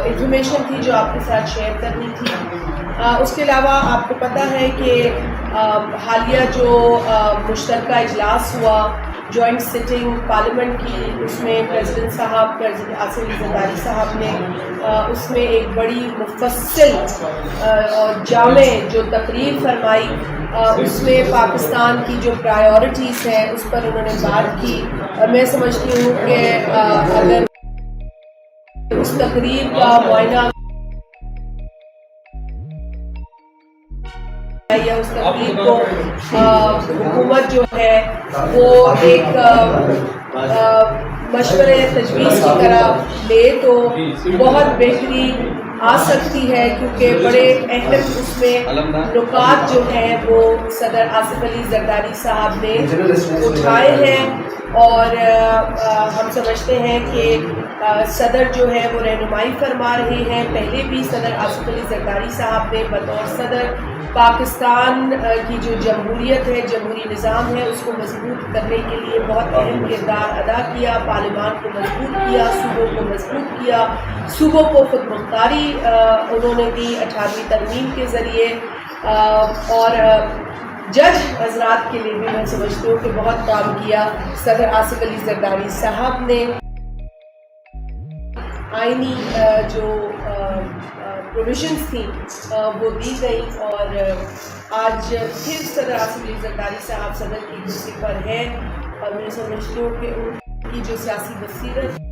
Information थी जो आपके साथ शेयर करनी थी। उसके अलावा आपको पता है कि हालिया जो मुश्तरका इजलास हुआ जॉइंट सिटिंग पार्लियामेंट की, उसमें प्रेसिडेंट साहब प्रेसिडेंट आसिफ अली जरदारी साहब ने उसमें एक बड़ी मुफस्सिल और जामे जो तकरीर फरमाई, उसमें पाकिस्तान की जो प्रायोरिटीज़ हैं उस पर उन्होंने बात की। और मैं समझती हूँ कि अगर उस तकरीर का मुआयना या उस तकरीर को हुकूमत जो है वो एक मशवरे तजवीज़ की तरह ले तो बहुत बेहतरी आ सकती है, क्योंकि बड़े अहम उसमें नुकात जो हैं वो सदर आसिफ अली जरदारी साहब ने उठाए हैं। और हम समझते हैं कि सदर जो है वो रहनुमाई फरमा रहे हैं। पहले भी सदर आसिफ अली जरदारी साहब ने बतौर सदर पाकिस्तान की जो जमहूरियत है, जमहूरी निज़ाम है, उसको मजबूत करने के लिए बहुत अहम किरदार अदा किया। पार्लियामान को मजबूत किया, सूबों को मजबूत किया, सूबों को खुद मुख्तारी उन्होंने दी 18वीं तरमीम के ज़रिए। और जज हजरात के लिए भी मैं समझती हूँ कि बहुत काम किया सदर आसिफ अली जरदारी साहब ने। आईनी जो प्रोविजंस थी वो दी गई और आज फिर सदर आसिफ अली जरदारी साहब सदर की कुर्सी पर है। और मैं समझती हूँ कि उनकी जो सियासी बसीरत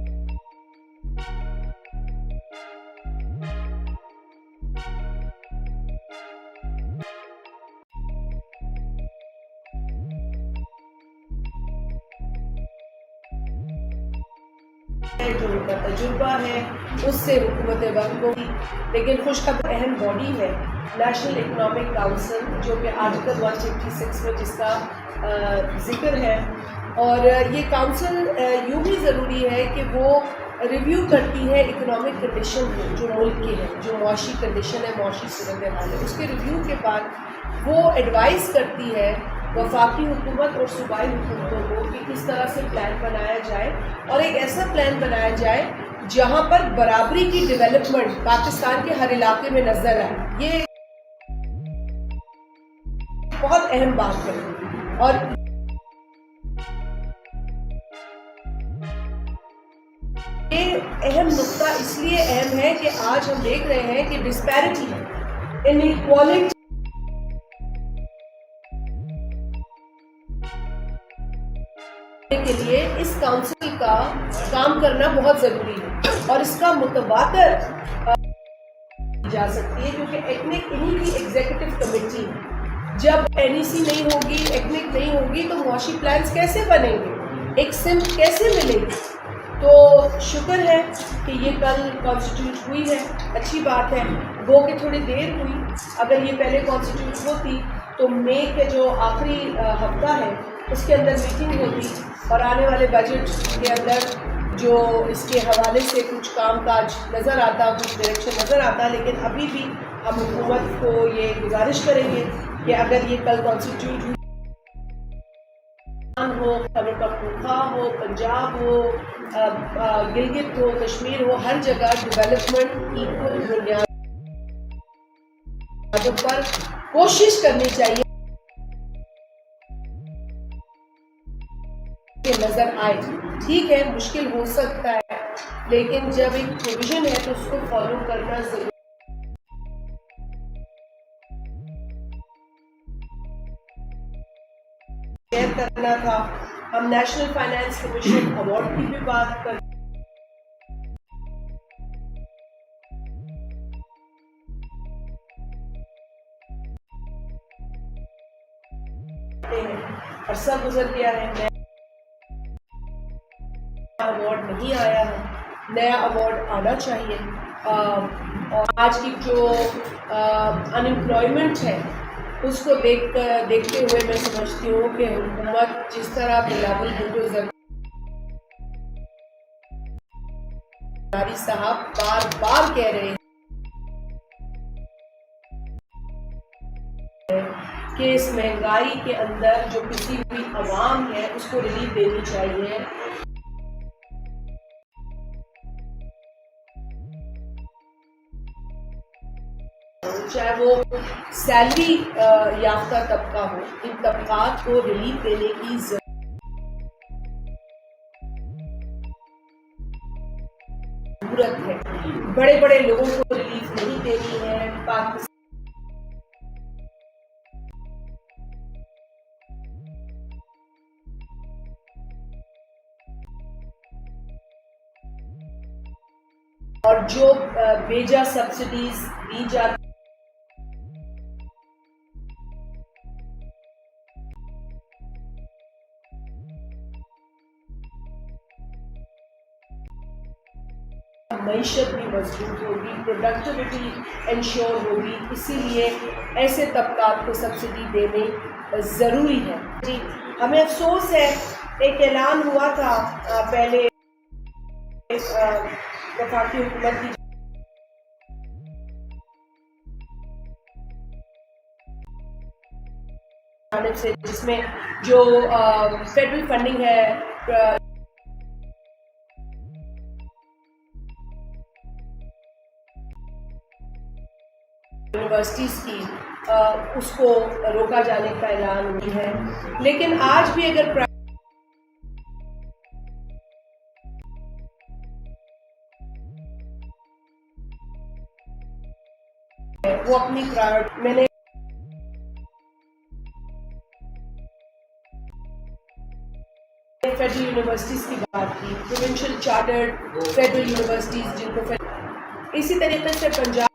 जो उनका तजुर्बा है उससे हुकूमत वक्त को। लेकिन खुशखबर अहम बॉडी है नेशनल इकनॉमिक काउंसिल, जो कि आर्टिकल 156 में जिसका जिक्र है। और ये काउंसिल यूँ भी ज़रूरी है कि वो रिव्यू करती है इकनॉमिक कंडीशन को जो मुल्क की है, जो मुआशी कंडीशन है, मुआशी सूरत हाल है। उसके रिव्यू के बाद वो एडवाइस करती है वफाकी हुकूमत और सूबाई हुकूमतों को कि किस तरह से प्लान बनाया जाए और एक ऐसा प्लान बनाया जाए जहां पर बराबरी की डेवलपमेंट पाकिस्तान के हर इलाके में नजर आए। ये बहुत अहम बात है। और ये अहम नुक्ता इसलिए अहम है कि आज हम देख रहे हैं कि डिस्पैरिटी, इनइक्वालिटी के लिए इस काउंसिल का काम करना बहुत जरूरी है और इसका मुतबातर जा सकती है, क्योंकि एक्निक इन्हीं की एग्जीक्यूटिव कमेटी है। जब एनईसी नहीं होगी, एक्निक नहीं होगी, तो मुआशी प्लान्स कैसे बनेंगे, एक सिम्प कैसे मिलेगी। तो शुक्र है कि ये कल कॉन्स्टिट्यूट हुई है, अच्छी बात है। वो कि थोड़ी देर हुई, अगर ये पहले कॉन्स्टिट्यूट होती तो मई के जो आखिरी हफ्ता है उसके अंदर मीटिंग होती और आने वाले बजट के अंदर जो इसके हवाले से कुछ कामकाज नज़र आता, कुछ डायरेक्शन नज़र आता। लेकिन अभी भी हम हुकूमत को ये गुजारिश करेंगे कि अगर ये कल कॉन्स्टिट्यूट हो, खैबर पख्तूनख्वा हो, पंजाब हो, गिलगित हो, कश्मीर हो, हर जगह डेवलपमेंट इक्वल बुनियादों पर कोशिश करनी चाहिए नजर आए। ठीक है, मुश्किल हो सकता है, लेकिन जब एक प्रोविजन है तो उसको फॉलो करना जरूरी करना था। हम नेशनल फाइनेंस कमीशन अवार्ड की भी बात कर अरसा गुजर गया है, अवार्ड नहीं आया है, नया अवार्ड आना चाहिए। और आज की जो अनएम्प्लॉयमेंट है उसको देखते हुए मैं समझती हूँ कि हुकूमत जिस तरह बिलावल भुट्टो जरदारी साहब बार बार कह रहे हैं कि इस महंगाई के अंदर जो किसी भी आवाम है उसको रिलीफ देनी चाहिए। चाहे वो सैलरी याफ्ता तबका हो, इन तबकात को रिलीफ देने की जरूरत है। बड़े बड़े लोगों को रिलीफ नहीं देनी है। पाकिस्तान और जो बेजा सब्सिडीज दी जाती मईशत भी मजबूत होगी, प्रोडक्टिविटी इंश्योर होगी, इसीलिए ऐसे तबकात को सब्सिडी देने ज़रूरी है। जी, हमें अफसोस है, एक ऐलान हुआ था पहले वफाकी हुकूमत की जानिब से, जिसमें जो फेडरल फंडिंग है यूनिवर्सिटीज़ की, उसको रोका जाने का ऐलान हुई है। लेकिन आज भी अगर वो अपनी प्रायोरिटी, मैंने फेडरल यूनिवर्सिटीज़ की बात की, प्रोविंशियल चार्टर्ड फेडरल यूनिवर्सिटीज़ जिनको इसी तरीके से पंजाब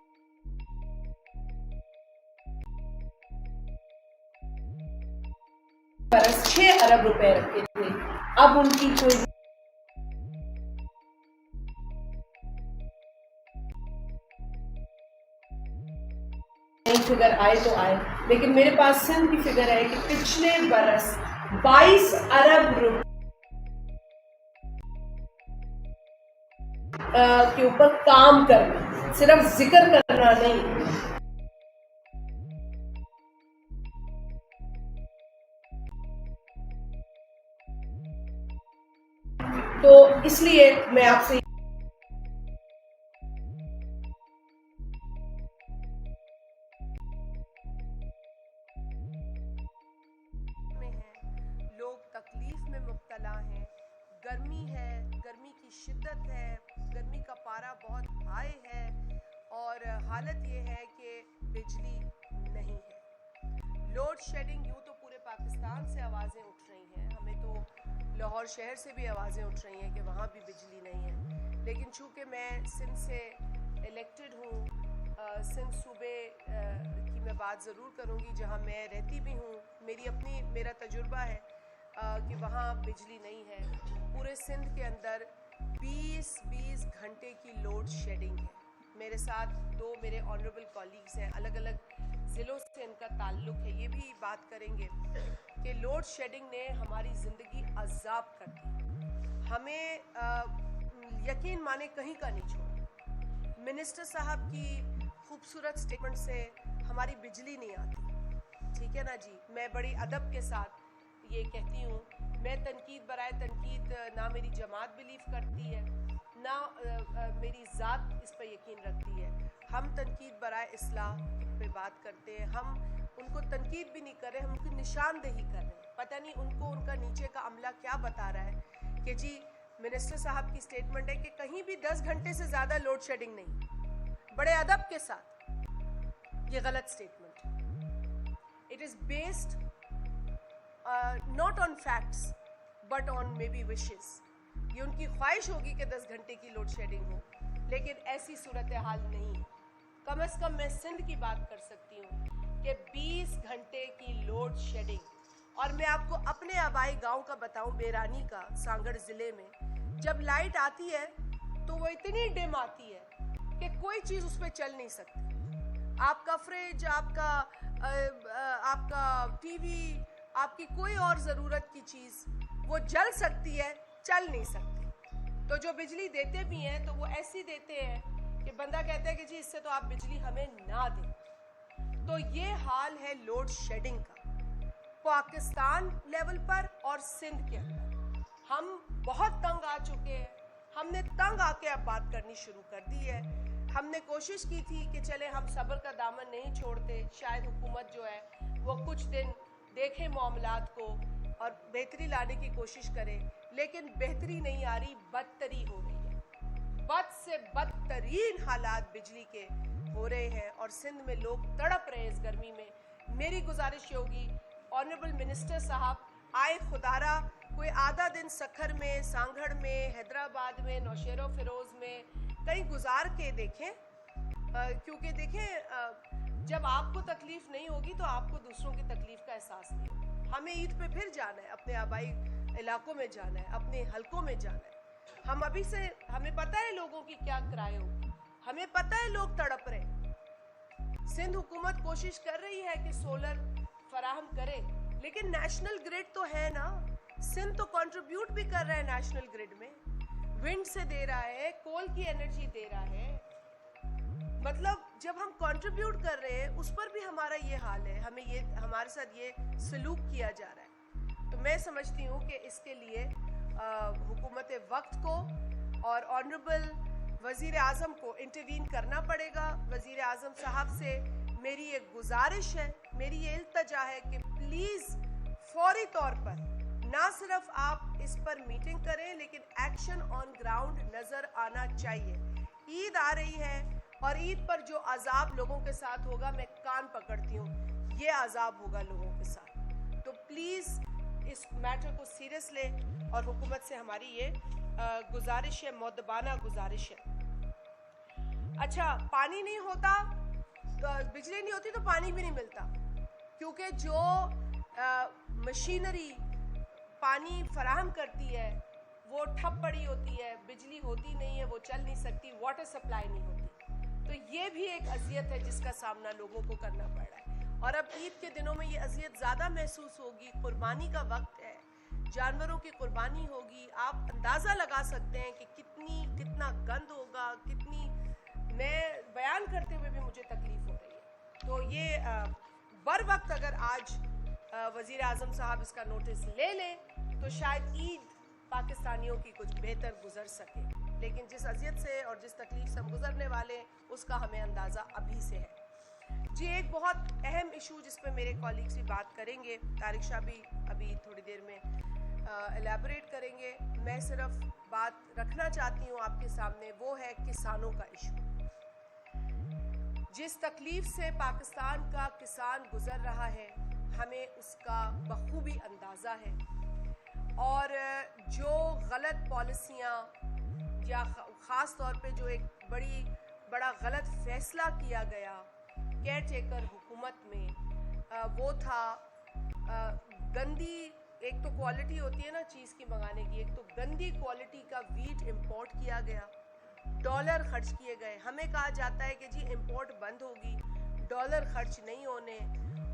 पर 6 अरब रुपए रखे थे, अब उनकी कोई नई फिगर आए तो आए, लेकिन मेरे पास सिंध की फिगर है कि पिछले बरस 22 अरब रुपए के ऊपर काम करना, सिर्फ जिक्र करना नहीं। तो इसलिए मैं आपसे लोग तकलीफ में मुब्तला हैं, गर्मी है, गर्मी की शिद्दत है, गर्मी का पारा बहुत हाई है और हालत ये है कि बिजली नहीं है। लोड शेडिंग, यूँ तो पूरे पाकिस्तान से आवाज़ें उठ रही हैं, हमें तो लाहौर शहर से भी आवाज़ें उठ रही हैं कि वहाँ भी बिजली नहीं है। लेकिन चूँकि मैं सिंध से इलेक्टेड हूँ, सिंध सूबे की मैं बात ज़रूर करूँगी जहाँ मैं रहती भी हूँ, मेरा तजुर्बा है कि वहाँ बिजली नहीं है। पूरे सिंध के अंदर 20 घंटे की लोड शेडिंग है। मेरे साथ 2 मेरे ऑनरेबल कॉलीग्स हैं, अलग अलग ज़िलों से इनका ताल्लुक़ है। ये भी बात करेंगे कि लोड शेडिंग ने हमारी ज़िंदगी अज़ाब कर दी। हमें यकीन माने कहीं का नहीं छोड़ा। मिनिस्टर साहब की खूबसूरत स्टेटमेंट से हमारी बिजली नहीं आती, ठीक है ना जी। मैं बड़ी अदब के साथ ये कहती हूँ, मैं तनकीद बराए तनकीद ना मेरी जमात बिलीव करती है, ना मेरी ज़ात इस पर यकीन रखती है। हम तनकीद बराए इस्लाह पे बात करते हैं, हम उनको तनकीद भी नहीं कर रहे, हम उनकी निशानदेही कर रहे हैं। पता नहीं उनको उनका नीचे का अमला क्या बता रहा है कि जी मिनिस्टर साहब की स्टेटमेंट है कि कहीं भी 10 घंटे से ज़्यादा लोड शेडिंग नहीं। बड़े अदब के साथ ये गलत statement. It is based not on facts but on may be wishes. ये उनकी ख्वाहिश होगी कि 10 घंटे की लोड शेडिंग हो, लेकिन ऐसी सूरत हाल नहीं है। कम से कम मैं सिंध की बात कर सकती हूँ कि 20 घंटे की लोड शेडिंग। और मैं आपको अपने आबाई गांव का बताऊं, बेरानी का, सांगड़ ज़िले में जब लाइट आती है तो वो इतनी डिम आती है कि कोई चीज़ उस पर चल नहीं सकती। आपका फ्रिज, आपका टीवी, आपकी कोई और ज़रूरत की चीज़ वो जल सकती है, चल नहीं सकती। तो जो बिजली देते भी हैं तो वो ऐसी देते हैं कि बंदा कहता है कि जी इससे तो आप बिजली हमें ना दें। तो ये हाल है लोड शेडिंग का पाकिस्तान लेवल पर और सिंध के अंदर। हम बहुत तंग आ चुके हैं, हमने तंग आके अब बात करनी शुरू कर दी है। हमने कोशिश की थी कि चले हम सब्र का दामन नहीं छोड़ते, शायद हुकूमत जो है वो कुछ दिन देखे मामलात को और बेहतरी लाने की कोशिश करे, लेकिन बेहतरी नहीं आ रही, बदतरी हो रही है। बद से बदतरीन हालात बिजली के हो रहे हैं और सिंध में लोग तड़प रहे हैं इस गर्मी में। मेरी गुजारिश होगी ऑनरेबल मिनिस्टर साहब, आए खुदारा कोई आधा दिन सखर में, सांगड़ में, हैदराबाद में, नौशेरो फिरोज में कहीं गुजार के देखें, क्योंकि देखें जब आपको तकलीफ नहीं होगी तो आपको दूसरों की तकलीफ का एहसास नहीं होगा। हमें ईद पे फिर जाना है, अपने आबाई इलाकों में जाना है, अपने हलकों में जाना है। हम अभी से, हमें पता है लोगों की क्या किराए होगी, हमें पता है लोग तड़प रहे। सिंध हुकूमत कोशिश कर रही है कि सोलर फराहम करे, लेकिन नेशनल ग्रिड तो है ना, सिंध तो कंट्रीब्यूट भी कर रहा है नेशनल ग्रिड में, विंड से दे रहा है, कोल की एनर्जी दे रहा है। मतलब जब हम कंट्रीब्यूट कर रहे हैं उस पर भी हमारा ये हाल है, हमें ये, हमारे साथ ये सलूक किया जा रहा है। तो मैं समझती हूँ कि इसके लिए हुकूमत वक्त को और ऑनरेबल वज़ीर आज़म को इंटरवीन करना पड़ेगा। वज़ीर आज़म साहब से मेरी एक गुजारिश है, मेरी ये इल्तजा है कि प्लीज़ फौरी तौर पर ना सिर्फ आप इस पर मीटिंग करें, लेकिन एक्शन ऑन ग्राउंड नज़र आना चाहिए। ईद आ रही है और ईद पर जो अजाब लोगों के साथ होगा, मैं कान पकड़ती हूँ, ये अजाब होगा लोगों के साथ। तो प्लीज़ इस मैटर को सीरियस लें और हुकूमत से हमारी ये गुजारिश है, मुअद्दबाना गुजारिश है। अच्छा, पानी नहीं होता, बिजली नहीं होती तो पानी भी नहीं मिलता, क्योंकि जो मशीनरी पानी फराहम करती है वो ठप पड़ी होती है, बिजली होती नहीं है, वो चल नहीं सकती, वाटर सप्लाई नहीं होती। तो ये भी एक अजियत है जिसका सामना लोगों को करना पड़ रहा है। और अब ईद के दिनों में ये अजियत ज़्यादा महसूस होगी, कुर्बानी का वक्त है, जानवरों की कुर्बानी होगी। आप अंदाज़ा लगा सकते हैं कि कितना गंद होगा, मैं बयान करते हुए भी मुझे तकलीफ़ हो रही है। तो ये बर वक्त अगर आज वज़ीर आज़म साहब इसका नोटिस ले लें तो शायद ईद पाकिस्तानियों की कुछ बेहतर गुजर सके, लेकिन जिस अजियत से और जिस तकलीफ से हम गुजरने वाले उसका हमें अंदाज़ा अभी से है। जी, एक बहुत अहम इशू जिस पर मेरे कॉलीग्स भी बात करेंगे, तारिक शाह भी अभी थोड़ी देर में एलैबोरेट करेंगे, मैं सिर्फ बात रखना चाहती हूँ आपके सामने, वो है किसानों का इशू। जिस तकलीफ से पाकिस्तान का किसान गुजर रहा है, हमें उसका बखूबी अंदाज़ा है। और जो गलत पॉलिसियाँ या ख़ास तौर पे जो एक बड़ा गलत फ़ैसला किया गया केयर टेकर हुकूमत में, वो था गंदी, एक तो क्वालिटी होती है ना चीज़ की मंगाने की, एक तो गंदी क्वालिटी का वीट इंपोर्ट किया गया, डॉलर खर्च किए गए। हमें कहा जाता है कि जी इंपोर्ट बंद होगी, डॉलर खर्च नहीं होने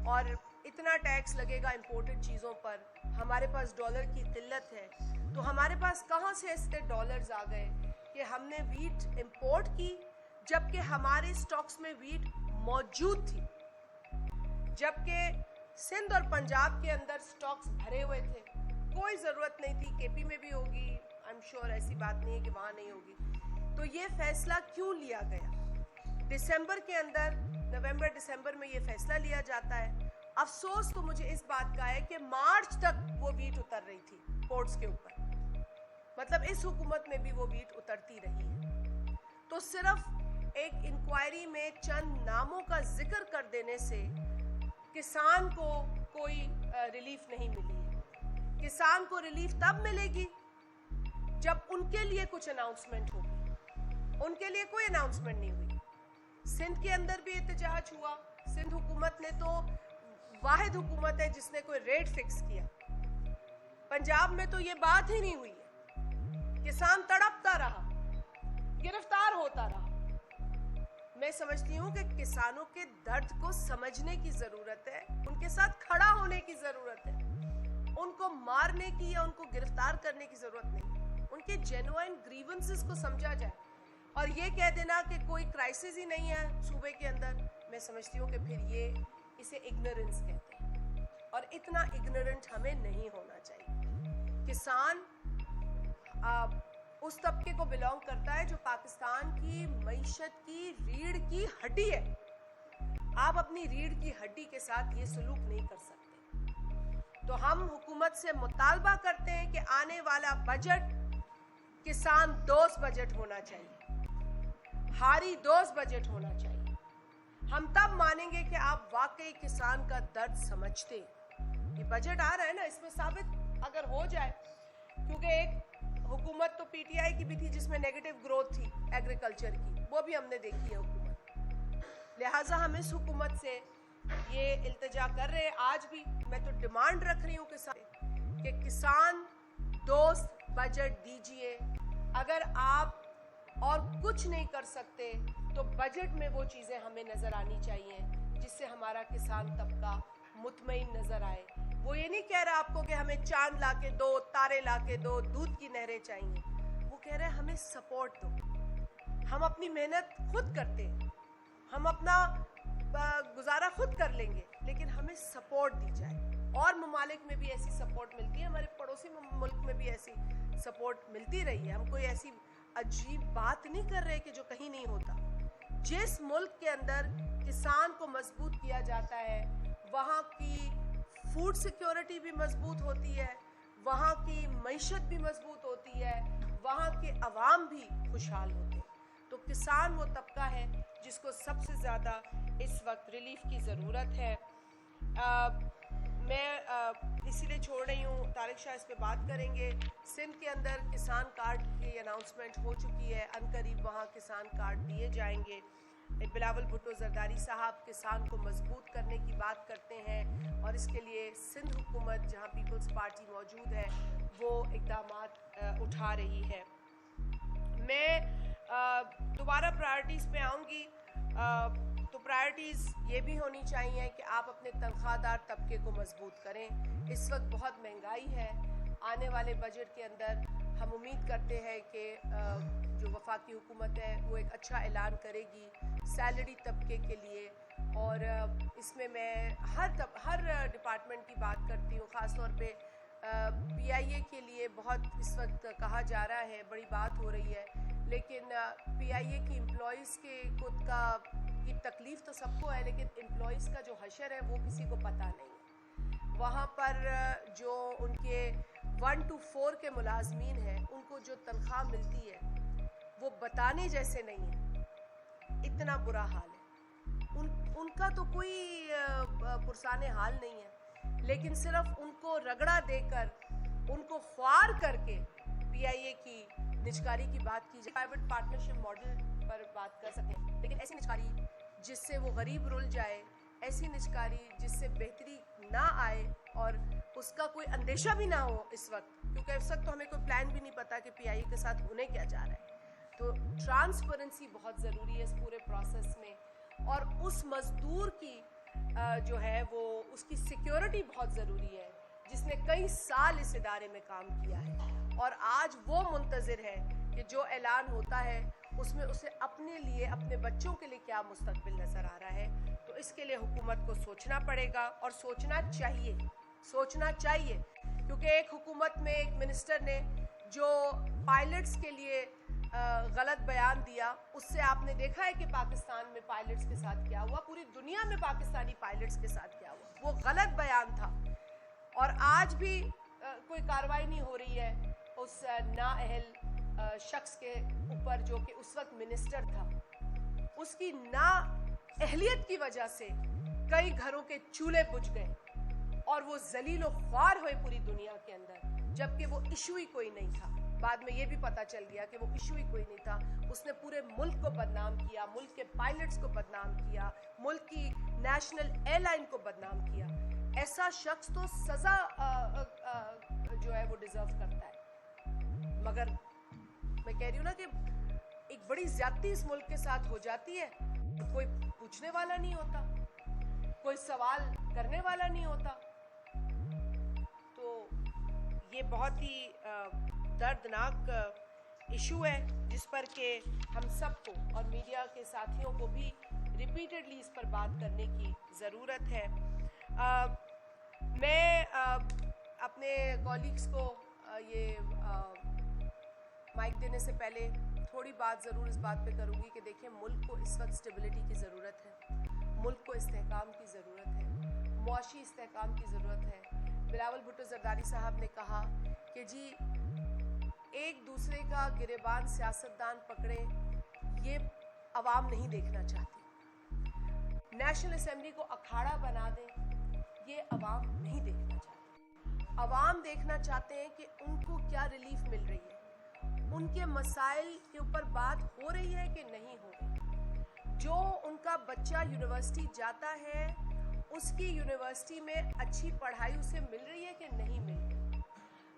और इतना टैक्स लगेगा इंपोर्टेड चीज़ों पर, हमारे पास डॉलर की किल्लत है। तो हमारे पास कहाँ से ऐसे डॉलर्स आ गए कि हमने वीट इंपोर्ट की, जबकि हमारे स्टॉक्स में वीट मौजूद थी, जबकि सिंध और पंजाब के अंदर स्टॉक्स भरे हुए थे, कोई ज़रूरत नहीं थी। केपी में भी होगी, आई एम श्योर, ऐसी बात नहीं है कि वहाँ नहीं होगी। तो ये फैसला क्यों लिया गया? दिसंबर के अंदर, नवंबर दिसंबर में ये फैसला लिया जाता है। अफसोस तो मुझे इस बात का है कि मार्च तक वो वीट उतर रही थी पोर्ट्स के ऊपर, मतलब इस हुकूमत में भी वो वीट उतरती रही है। तो सिर्फ एक इंक्वायरी में चंद नामों का जिक्र कर देने से किसान को कोई रिलीफ नहीं मिली है। किसान को रिलीफ तब मिलेगी जब उनके लिए कुछ अनाउंसमेंट होगी। उनके लिए कोई अनाउंसमेंट नहीं हुई। सिंध के अंदर भी एहतजाज हुआ, सिंध हुकूमत ने तो वाहिद हुकूमत है जिसने कोई रेट फिक्स किया। पंजाब में तो ये बात ही नहीं हुई है, किसान तड़पता रहा, गिरफ्तार होता रहा। मैं समझती हूँ कि किसानों के दर्द को समझने की ज़रूरत है, उनके साथ खड़ा होने की ज़रूरत है। उनको मारने की या उनको गिरफ्तार करने की ज़रूरत नहीं, उनके जेन्युइन ग्रीवेंसेस को समझा जाए। और ये कह देना कि कोई क्राइसिस ही नहीं है सूबे के अंदर, मैं समझती हूँ कि फिर इसे इग्नोरेंस कहते हैं, और इतना इग्नोरेंट हमें नहीं होना चाहिए। किसान उस तबके को बिलोंग करता है जो पाकिस्तान की मईशत की रीढ़ की हड्डी है। आप अपनी रीढ़ की हड्डी के साथ ये सलूक नहीं कर सकते। तो हम हुकूमत से मुतालबा करते हैं कि आने वाला बजट किसान दोस्त बजट होना चाहिए, हारी दोस्त बजट होना चाहिए। हम तब मानेंगे कि आप वाकई किसान का दर्द समझते। ये बजट आ रहा है ना, इसमें साबित अगर हो जाए, क्योंकि एक हुकूमत तो पीटीआई की भी थी जिसमें नेगेटिव ग्रोथ थी एग्रीकल्चर की, वो भी हमने देखी है हुकूमत। लिहाजा हम इस हुकूमत से ये इल्तिजा कर रहे हैं। आज भी मैं तो डिमांड रख रही हूँ किसान कि किसान दोस्त बजट दीजिए। अगर आप और कुछ नहीं कर सकते तो बजट में वो चीज़ें हमें नज़र आनी चाहिए जिससे हमारा किसान तबका मुतमईन नज़र आए। वो ये नहीं कह रहा आपको कि हमें चांद ला के दो, तारे ला के दो, दूध की नहरें चाहिए। वो कह रहे हैं हमें सपोर्ट दो। हम अपनी मेहनत खुद करते हैं, हम अपना गुजारा खुद कर लेंगे, लेकिन हमें सपोर्ट दी जाए। और ममालिक में भी ऐसी सपोर्ट मिलती है, हमारे पड़ोसी मुल्क में भी ऐसी सपोर्ट मिलती रही है। हम कोई ऐसी अजीब बात नहीं कर रहे कि जो कहीं नहीं होता। जिस मुल्क के अंदर किसान को मजबूत किया जाता है, वहाँ की फूड सिक्योरिटी भी मजबूत होती है, वहाँ की मईशत भी मजबूत होती है, वहाँ के अवाम भी खुशहाल होते हैं। तो किसान वो तबका है जिसको सबसे ज़्यादा इस वक्त रिलीफ की ज़रूरत है। मैं इसीलिए छोड़ रही हूँ, तारिक शाह इस पे बात करेंगे। सिंध के अंदर किसान कार्ड की अनाउंसमेंट हो चुकी है, अनकरीब वहाँ किसान कार्ड दिए जाएंगे। बिलावल भुट्टो जरदारी साहब किसान को मजबूत करने की बात करते हैं और इसके लिए सिंध हुकूमत, जहाँ पीपल्स पार्टी मौजूद है, वो इक़दामात उठा रही है। मैं दोबारा प्रायोरिटीज़ पे आऊँगी। तो प्रायोरिटीज़ ये भी होनी चाहिए कि आप अपने तनख्वाहदार तबके को मजबूत करें। इस वक्त बहुत महंगाई है। आने वाले बजट के अंदर हम उम्मीद करते हैं कि जो वफाकी हुकूमत है वो एक अच्छा ऐलान करेगी सैलरी तबके के लिए। और इसमें मैं हर डिपार्टमेंट की बात करती हूँ, ख़ास तौर पे पीआईए के लिए बहुत इस वक्त कहा जा रहा है, बड़ी बात हो रही है, लेकिन पीआईए की एम्प्लॉइज़ के खुद की तकलीफ़ तो सबको है, लेकिन एम्प्लॉइज़ का जो हशर है वो किसी को पता नहीं है। वहाँ पर जो उनके 1 to 4 के मुलाजमीन हैं, उनको जो तनख्वाह मिलती है वो बताने जैसे नहीं है। इतना बुरा हाल है। उनका तो कोई पुरसाने हाल नहीं है, लेकिन सिर्फ उनको रगड़ा देकर, उनको ख्वार करके पीआईए की निजकारी की बात की जाए। प्राइवेट पार्टनरशिप मॉडल पर बात कर सकते हैं, लेकिन ऐसी निजकारी जिससे वो गरीब रुल जाए, ऐसी निजकारी जिससे बेहतरी ना आए और उसका कोई अंदेशा भी ना हो इस वक्त, क्योंकि इस वक्त तो हमें कोई प्लान भी नहीं पता कि पीआईए के साथ होने क्या जा रहा है। तो ट्रांसपेरेंसी बहुत ज़रूरी है इस पूरे प्रोसेस में। और उस मज़दूर की जो है वो उसकी सिक्योरिटी बहुत ज़रूरी है, जिसने कई साल इस इदारे में काम किया है और आज वो मुंतज़िर है कि जो ऐलान होता है उसमें उसे अपने लिए, अपने बच्चों के लिए क्या मुस्तकबिल नज़र आ रहा है। तो इसके लिए हुकूमत को सोचना पड़ेगा और सोचना चाहिए, क्योंकि एक हुकूमत में एक मिनिस्टर ने जो पायलट्स के लिए गलत बयान दिया, उससे आपने देखा है कि पाकिस्तान में पायलट्स के साथ क्या हुआ, पूरी दुनिया में पाकिस्तानी पायलट्स के साथ क्या हुआ। वो गलत बयान था और आज भी कोई कार्रवाई नहीं हो रही है उस नाअहल शख्स के ऊपर जो कि उस वक्त मिनिस्टर था। उसकी नाअहलियत की वजह से कई घरों के चूल्हे बुझ गए और वो जलील व ख्वार हुए पूरी दुनिया के अंदर, जबकि वो इशू ही कोई नहीं था। बाद में ये भी पता चल गया कि वो इशू ही कोई नहीं था। उसने पूरे मुल्क को बदनाम किया, मुल्क के पायलट्स को बदनाम किया, मुल्क की नेशनल एयरलाइन को बदनाम किया। ऐसा शख्स तो सज़ा जो है वो डिज़र्व करता है। मगर मैं कह रही हूँ ना कि एक बड़ी ज़्यादती इस मुल्क के साथ हो जाती है, कोई पूछने वाला नहीं होता, कोई सवाल करने वाला नहीं होता। तो ये बहुत ही दर्दनाक इशू है जिस पर के हम सबको और मीडिया के साथियों को भी रिपीटेडली इस पर बात करने की ज़रूरत है। मैं अपने कॉलीग्स को ये माइक देने से पहले थोड़ी बात ज़रूर इस बात पे करूँगी कि देखिए, मुल्क को इस वक्त स्टेबिलिटी की ज़रूरत है, मुल्क को इस्तेहकाम की ज़रूरत है, मुआशी इस्तेहकाम की ज़रूरत है। बिलावल भुट्टो ज़रदारी साहब ने कहा कि जी एक दूसरे का गिरेबान सियासतदान पकड़े, ये अवाम नहीं देखना चाहती। नेशनल असेंबली को अखाड़ा बना दें, ये अवाम नहीं देखना चाहती। अवाम देखना चाहते हैं कि उनको क्या रिलीफ मिल रही है, उनके मसाइल के ऊपर बात हो रही है कि नहीं हो रही। जो उनका बच्चा यूनिवर्सिटी जाता है, उसकी यूनिवर्सिटी में अच्छी पढ़ाई उसे मिल रही है कि नहीं मिल रही।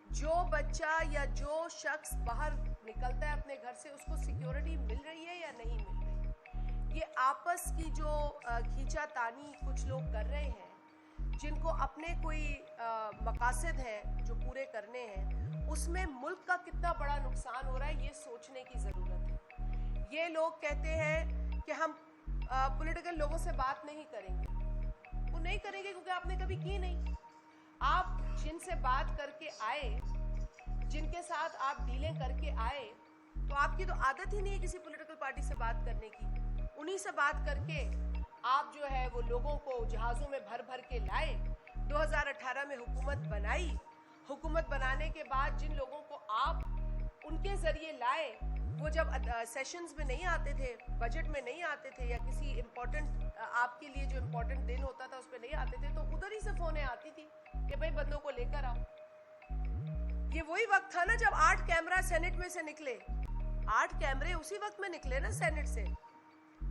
जो बच्चा या जो शख्स बाहर निकलता है अपने घर से, उसको सिक्योरिटी मिल रही है या नहीं मिल रही। ये आपस की जो खींचातानी कुछ लोग कर रहे हैं, जिनको अपने कोई मकासद हैं जो पूरे करने हैं, उसमें मुल्क का कितना बड़ा नुकसान हो रहा है, ये सोचने की ज़रूरत है। ये लोग कहते हैं कि हम पॉलिटिकल लोगों से बात नहीं करेंगे। वो नहीं करेंगे क्योंकि आपने कभी की नहीं। आप जिनसे बात करके आए, जिनके साथ आप डीलें करके आए, तो आपकी तो आदत ही नहीं है किसी पॉलिटिकल पार्टी से बात करने की। उन्हीं से बात करके आप जो है वो लोगों को जहाज़ों में भर भर के लाए, 2018 में हुकूमत बनाई। हुकूमत बनाने के बाद जिन लोगों को आप उनके ज़रिए लाए, वो जब सेशंस में नहीं आते थे, बजट में नहीं आते थे, या किसी इम्पोर्टेंट आपके लिए जो इम्पोर्टेंट दिन होता था उस पर नहीं आते थे, तो उधर ही से फ़ोनें आती थी कि भाई बंदों को लेकर आओ। ये वही वक्त था ना जब 8 कैमरा सेनेट में से निकले। 8 कैमरे उसी वक्त में निकले ना सेनेट से।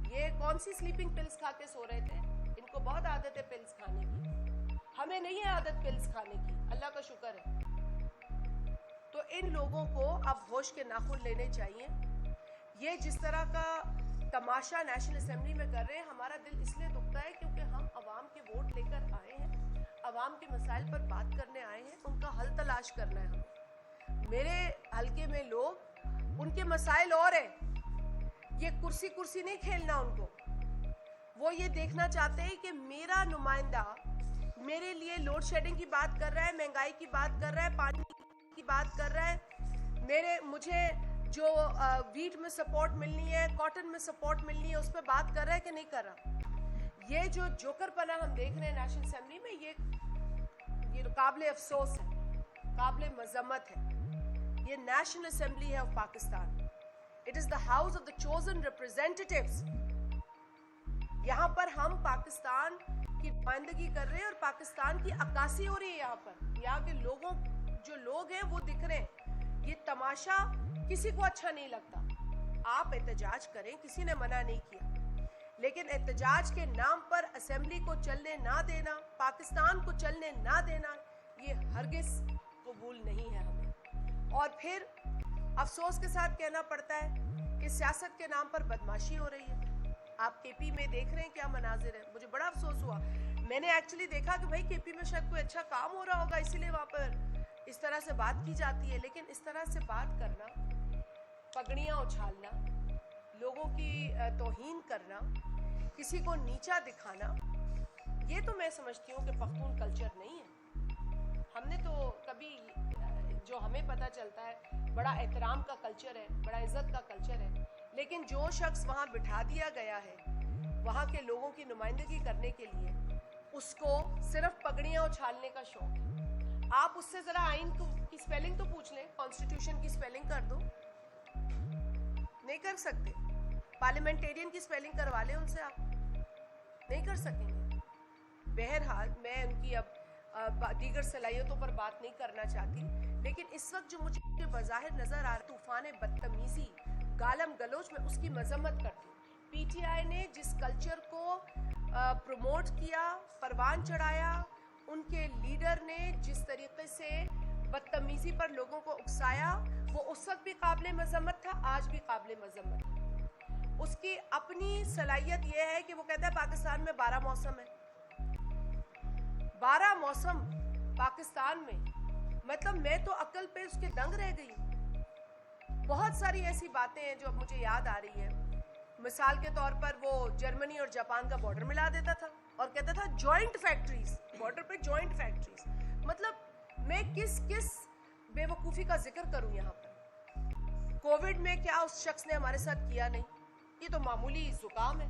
ये कौन सी स्लीपिंग पिल्स खा के सो रहे थे? इनको बहुत आदत है पिल्स खाने की, हमें नहीं है आदत पिल्स खाने की, अल्लाह का शुक्र है। तो इन लोगों को अब होश के नाखून लेने चाहिए। ये जिस तरह का तमाशा नेशनल असेंबली में कर रहे हैं, हमारा दिल इसलिए दुखता है क्योंकि हम अवाम के वोट लेकर आए हैं, अवाम के मसाइल पर बात करने आए हैं, उनका हल तलाश करना है हमें। मेरे हल्के में लोग, उनके मसाइल और हैं, ये कुर्सी कुर्सी नहीं खेलना उनको। वो ये देखना चाहते हैं कि मेरा नुमाइंदा मेरे लिए लोड शेडिंग की बात कर रहा है, महंगाई की बात कर रहा है, पानी की बात कर रहा है, मुझे जो वीट में सपोर्ट मिलनी है, कॉटन में सपोर्ट मिलनी है, उस पर बात कर रहा है कि नहीं कर रहा। ये जो जोकरपना हम देख रहे हैं नेशनल असेंबली में, ये काबिल अफसोस है, काबिल मजम्मत है। ये नेशनल असेंबली है of Pakistan. It is the house of the chosen representatives. यहाँ पर हम पाकिस्तान की नुमाइंदगी कर रहे हैं और पाकिस्तान की अक्कासी हो रही है। यहाँ के लोगों, जो लोग हैं वो दिख रहे हैं। ये तमाशा किसी को अच्छा नहीं लगता। आप एहतजाज करें, किसी ने मना नहीं किया, लेकिन एहतजाज के नाम पर असेंबली को चलने ना देना, पाकिस्तान को चलने ना देना, ये हरगिज कबूल नहीं है हमें। और फिर अफसोस के साथ कहना पड़ता है कि सियासत के नाम पर बदमाशी हो रही है। आप केपी में देख रहे हैं क्या मनाजिर है। मुझे बड़ा अफसोस हुआ। मैंने एक्चुअली देखा कि भाई केपी में शायद कोई अच्छा काम हो रहा होगा, इसीलिए वहाँ पर इस तरह से बात की जाती है। लेकिन इस तरह से बात करना, पगड़ियाँ उछालना, लोगों की तौहीन करना, किसी को नीचा दिखाना, ये तो मैं समझती हूँ कि पख्तून कल्चर नहीं है। हमने तो कभी, जो हमें पता चलता है, बड़ा एहतराम का कल्चर है, बड़ा इज्जत का कल्चर है। लेकिन जो शख्स वहाँ बिठा दिया गया है वहाँ के लोगों की नुमाइंदगी करने के लिए, उसको सिर्फ पगड़ियाँ उछालने का शौक है। आप उससे ज़रा आइन की स्पेलिंग तो पूछ लें, कॉन्स्टिट्यूशन की स्पेलिंग कर दो। नहीं कर सकते। पार्लियामेंटेरियन की स्पेलिंग करवा लें उनसे, आप नहीं कर सकेंगे। बहरहाल मैं उनकी अब दीगर सलाहियतों पर बात नहीं करना चाहती, लेकिन इस वक्त जो मुझे बज़ाहिर नज़र आ रहा तूफ़ान बदतमीज़ी, गालम गलोच में उसकी मजम्मत करती हूँ। पीटीआई ने जिस कल्चर को प्रमोट किया, परवान चढ़ाया, उनके लीडर ने जिस तरीके से बदतमीज़ी पर लोगों को उकसाया, वो उस वक्त भी काबिल मजम्मत था, आज भी काबिल मजम्मत है। उसकी अपनी सलाहियत यह है कि वो कहता है पाकिस्तान में 12 मौसम है। 12 मौसम पाकिस्तान में, मतलब मैं तो अक्ल पे उसके दंग रह गई। बहुत सारी ऐसी बातें हैं जो अब मुझे याद आ रही है। मिसाल के तौर पर वो जर्मनी और जापान का बॉर्डर मिला देता था और कहता था जॉइंट फैक्ट्रीज, बॉर्डर पे जॉइंट फैक्ट्रीज। मतलब मैं किस किस बेवकूफ़ी का जिक्र करूं यहाँ पर। कोविड में क्या उस शख्स ने हमारे साथ किया नहीं, ये तो मामूली जुकाम है,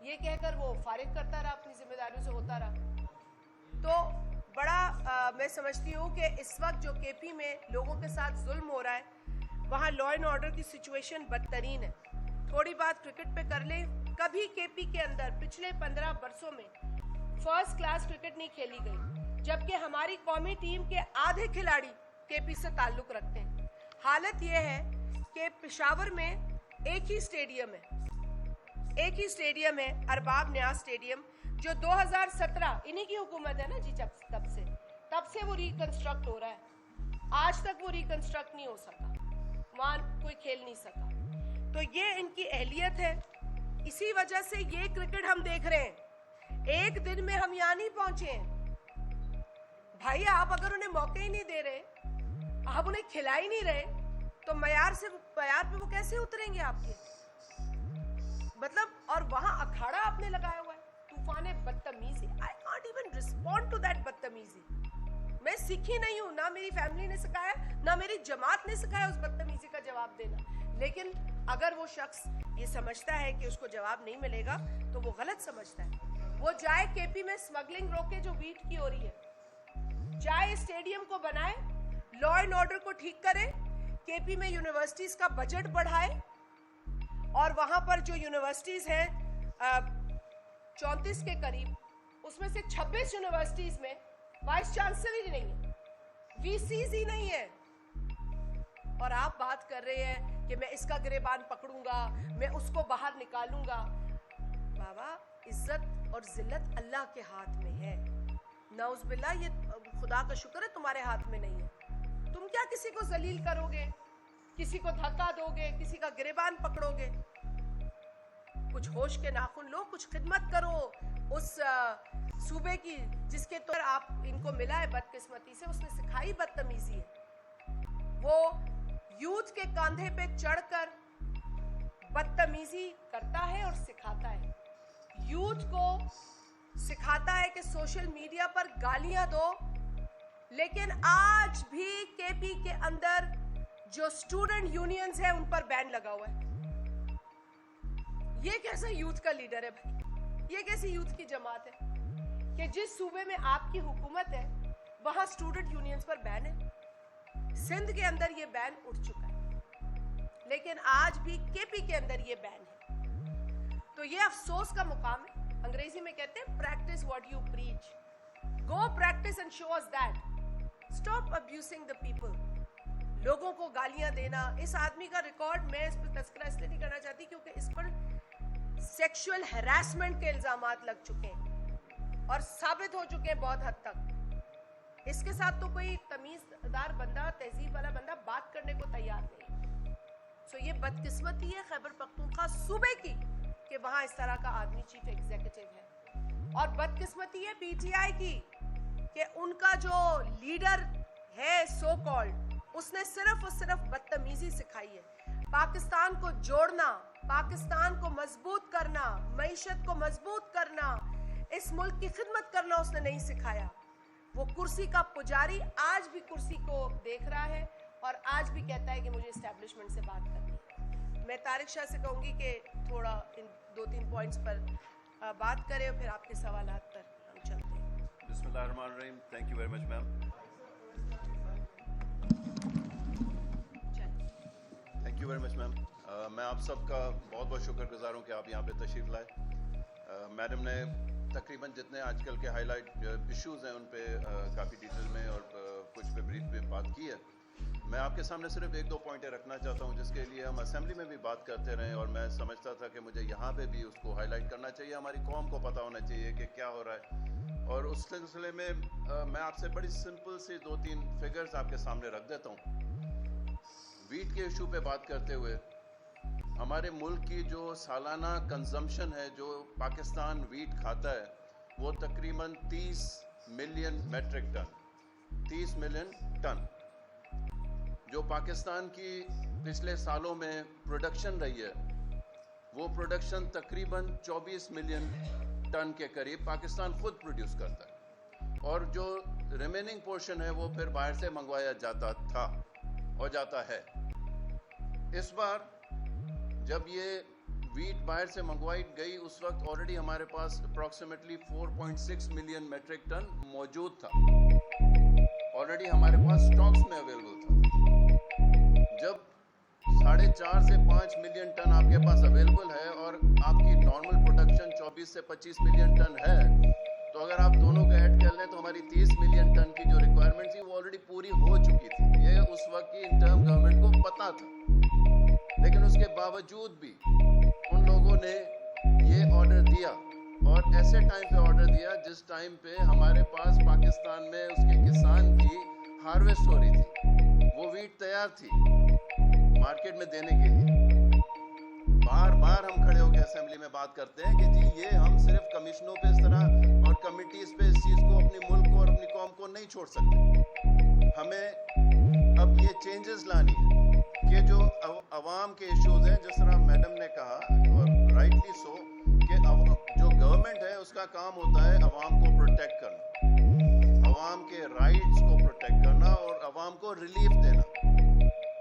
ये कहकर वो फारिग करता रहा, अपनी जिम्मेदारियों से होता रहा। तो बड़ा मैं समझती हूँ कि इस वक्त जो केपी में लोगों के साथ जुल्म हो रहा है, वहाँ लॉ एंड ऑर्डर की सिचुएशन बदतरीन है। थोड़ी बात क्रिकेट पे कर लें, कभी केपी के अंदर पिछले 15 वर्षों में फर्स्ट क्लास क्रिकेट नहीं खेली गई, जबकि हमारी कौमी टीम के आधे खिलाड़ी केपी से ताल्लुक रखते हैं। हालत यह है कि पेशावर में एक ही स्टेडियम है, अरबाब न्याज स्टेडियम, जो 2017 इन्हीं की हुकूमत है ना जी, तब से वो रिकंस्ट्रक्ट हो रहा है। आज तक वो रिकंस्ट्रक्ट नहीं हो सका, वहां कोई खेल नहीं सका। तो ये इनकी अहलियत है, इसी वजह से ये क्रिकेट हम देख रहे हैं। एक दिन में हम यहाँ नहीं पहुंचे हैं भाई। आप अगर उन्हें मौके ही नहीं दे रहे, आप उन्हें खिला ही नहीं रहे, तो मयार पे वो कैसे उतरेंगे आपके, मतलब। और वहां अखाड़ा आपने लगाया हुआ है, तूफान बदतमीजी। I can't even respond to that बदतमीजी। मैं सीखी नहीं हूं, ना मेरी फैमिली ने सिखाया, ना मेरी जमात ने सिखाया उस बदतमीजी का जवाब देना। लेकिन अगर वो शख्स ये समझता है कि उसको जवाब नहीं मिलेगा, तो वो गलत समझता है। वो जाए केपी में स्मगलिंग रोके जो वीट की हो रही है, जाए स्टेडियम को बनाए, लॉ एंड ऑर्डर को ठीक करे, केपी में यूनिवर्सिटीज का बजट बढ़ाए, और वहां पर जो यूनिवर्सिटीज हैं 34 के करीब, उसमें से 26 यूनिवर्सिटीज में वाइस चांसलर ही नहीं है, वीसीज ही नहीं है। और आप बात कर रहे हैं कि मैं इसका गिरेबान पकड़ूंगा, मैं उसको बाहर निकालूंगा। बाबा, इज्जत और जिल्लत अल्लाह के हाथ में है। नाउज़बिल्लाह, ये खुदा का शुक्र है तुम्हारे हाथ में नहीं है। तुम क्या किसी को जलील करोगे, किसी को धक्का दोगे, किसी का गिरेबान पकड़ोगे? कुछ होश के नाखून लो, कुछ खिदमत करो उस सूबे की जिसके तौर आप इनको मिला है बदकिस्मती से। उसने सिखाई बदतमीजी है। वो यूथ के कंधे पे चढ़कर बदतमीजी करता है और सिखाता है। यूथ को सिखाता है कि सोशल मीडिया पर गालियां दो, लेकिन आज भी केपी के अंदर जो स्टूडेंट यूनियंस है उन पर बैन लगा हुआ है। ये कैसा यूथ का लीडर है भाई? ये कैसी यूथ की जमात है कि जिस सूबे में आपकी हुकूमत है वहां स्टूडेंट यूनियंस पर बैन है। सिंध के अंदर ये बैन उठ चुका है, लेकिन आज भी केपी के अंदर ये बैन है। तो ये अफसोस का मुकाम है। अंग्रेजी में कहते हैं practice what you preach. Go practice and show us that. Stop abusing the people. लोगों को गालियां देना, इस आदमी का रिकॉर्ड, मैं इस पर तस्करा इसलिए नहीं करना चाहती क्योंकि इस पर सेक्सुअल हैरेसमेंट के इल्जामात लग चुके हैं और साबित हो चुके हैं बहुत हद तक। इसके साथ तो कोई तमीजदार बंदा, तहजीब वाला बंदा बात करने को तैयार नहीं। सो ये बदकिस्मती है खैबर पख्तूनख्वा सूबे की कि वहां इस तरह का आदमी चीफ एग्जीक्यूटिव है, और बदकिस्मती है पीटीआई की कि उनका जो लीडर है सो कॉल्ड, उसने सिर्फ और सिर्फ बदतमीजी सिखाई है। पाकिस्तान को जोड़ना, पाकिस्तान को मजबूत करना, मईशत को मजबूत करना, इस मुल्क की खिदमत करना उसने नहीं सिखाया। वो कुर्सी का पुजारी आज भी कुर्सी को देख रहा है और आज भी कहता है कि मुझे एस्टैब्लिशमेंट से बात करनी है। मैं तारिक शाह से कहूँगी कि थोड़ा इन 2-3 पॉइंट्स पर बात करें और फिर आपके सवालात पर हम चलते हैं। बिस्मिल्लाहिर्रहमानिर्रहीम। Thank you very much ma'am. Thank you very much ma'am. मैं आप सबका बहुत बहुत शुक्रगुजार हूँ कि आप यहाँ पे तशरीफ़ लाए। मैडम ने तकरीबन जितने आजकल के हाईलाइट इश्यूज़ हैं उन पे काफ़ी डिटेल में और कुछ पे ब्रीफ में बात की है। मैं आपके सामने सिर्फ 1-2 पॉइंटें रखना चाहता हूँ जिसके लिए हम असेंबली में भी बात करते रहे और मैं समझता था कि मुझे यहाँ पे भी उसको हाईलाइट करना चाहिए। हमारी कौम को पता होना चाहिए कि क्या हो रहा है। और उस सिलसिले में मैं आपसे बड़ी सिंपल सी 2-3 फिगर्स आपके सामने रख देता हूँ। वीट के इशू पे बात करते हुए, हमारे मुल्क की जो सालाना कंजम्पशन है जो पाकिस्तान वीट खाता है, वो तकरीबन 30 million metric ton, 30 million ton. जो पाकिस्तान की पिछले सालों में प्रोडक्शन रही है, वो प्रोडक्शन तकरीबन 24 मिलियन टन के करीब पाकिस्तान खुद प्रोड्यूस करता है, और जो रिमेनिंग पोर्शन है वो फिर बाहर से मंगवाया जाता था और जाता है। इस बार जब ये वीट बाहर से मंगवाई गई उस वक्त ऑलरेडी हमारे पास अप्रॉक्सीमेटली 4.6 मिलियन मेट्रिक टन मौजूद था, ऑलरेडी हमारे पास स्टॉक्स में अवेलेबल था। जब 4.5 से 5 मिलियन टन आपके पास अवेलेबल है और आपकी नॉर्मल प्रोडक्शन 24 से 25 मिलियन टन है, तो अगर आप दोनों का ऐड कर लें तो हमारी 30 मिलियन टन की जो रिक्वायरमेंट थी वो ऑलरेडी पूरी हो चुकी थी। ये उस वक्त की इंटर्म गवर्नमेंट को पता था, लेकिन उसके बावजूद भी उन लोगों ने ये ऑर्डर दिया, और ऐसे टाइम पे ऑर्डर दिया जिस टाइम पे हमारे पास पाकिस्तान में उसके किसान की हार्वेस्ट हो रही थी, वो वीट तैयार थी मार्केट में देने के लिए। बार बार हम खड़े होकर असेंबली में बात करते हैं कि जी ये हम सिर्फ कमीशनों पे इस तरह और कमिटीज पे इस चीज़ को अपने मुल्क और अपनी कौम को नहीं छोड़ सकते। हमें अब ये चेंजेस लानी है कि जो अवाम के इश्यूज हैं, जिस तरह मैडम ने कहा और राइटली सो, कि जो गवर्नमेंट है उसका काम होता है अवाम को प्रोटेक्ट करना, अवाम के राइट्स को प्रोटेक्ट करना और अवाम को रिलीफ देना।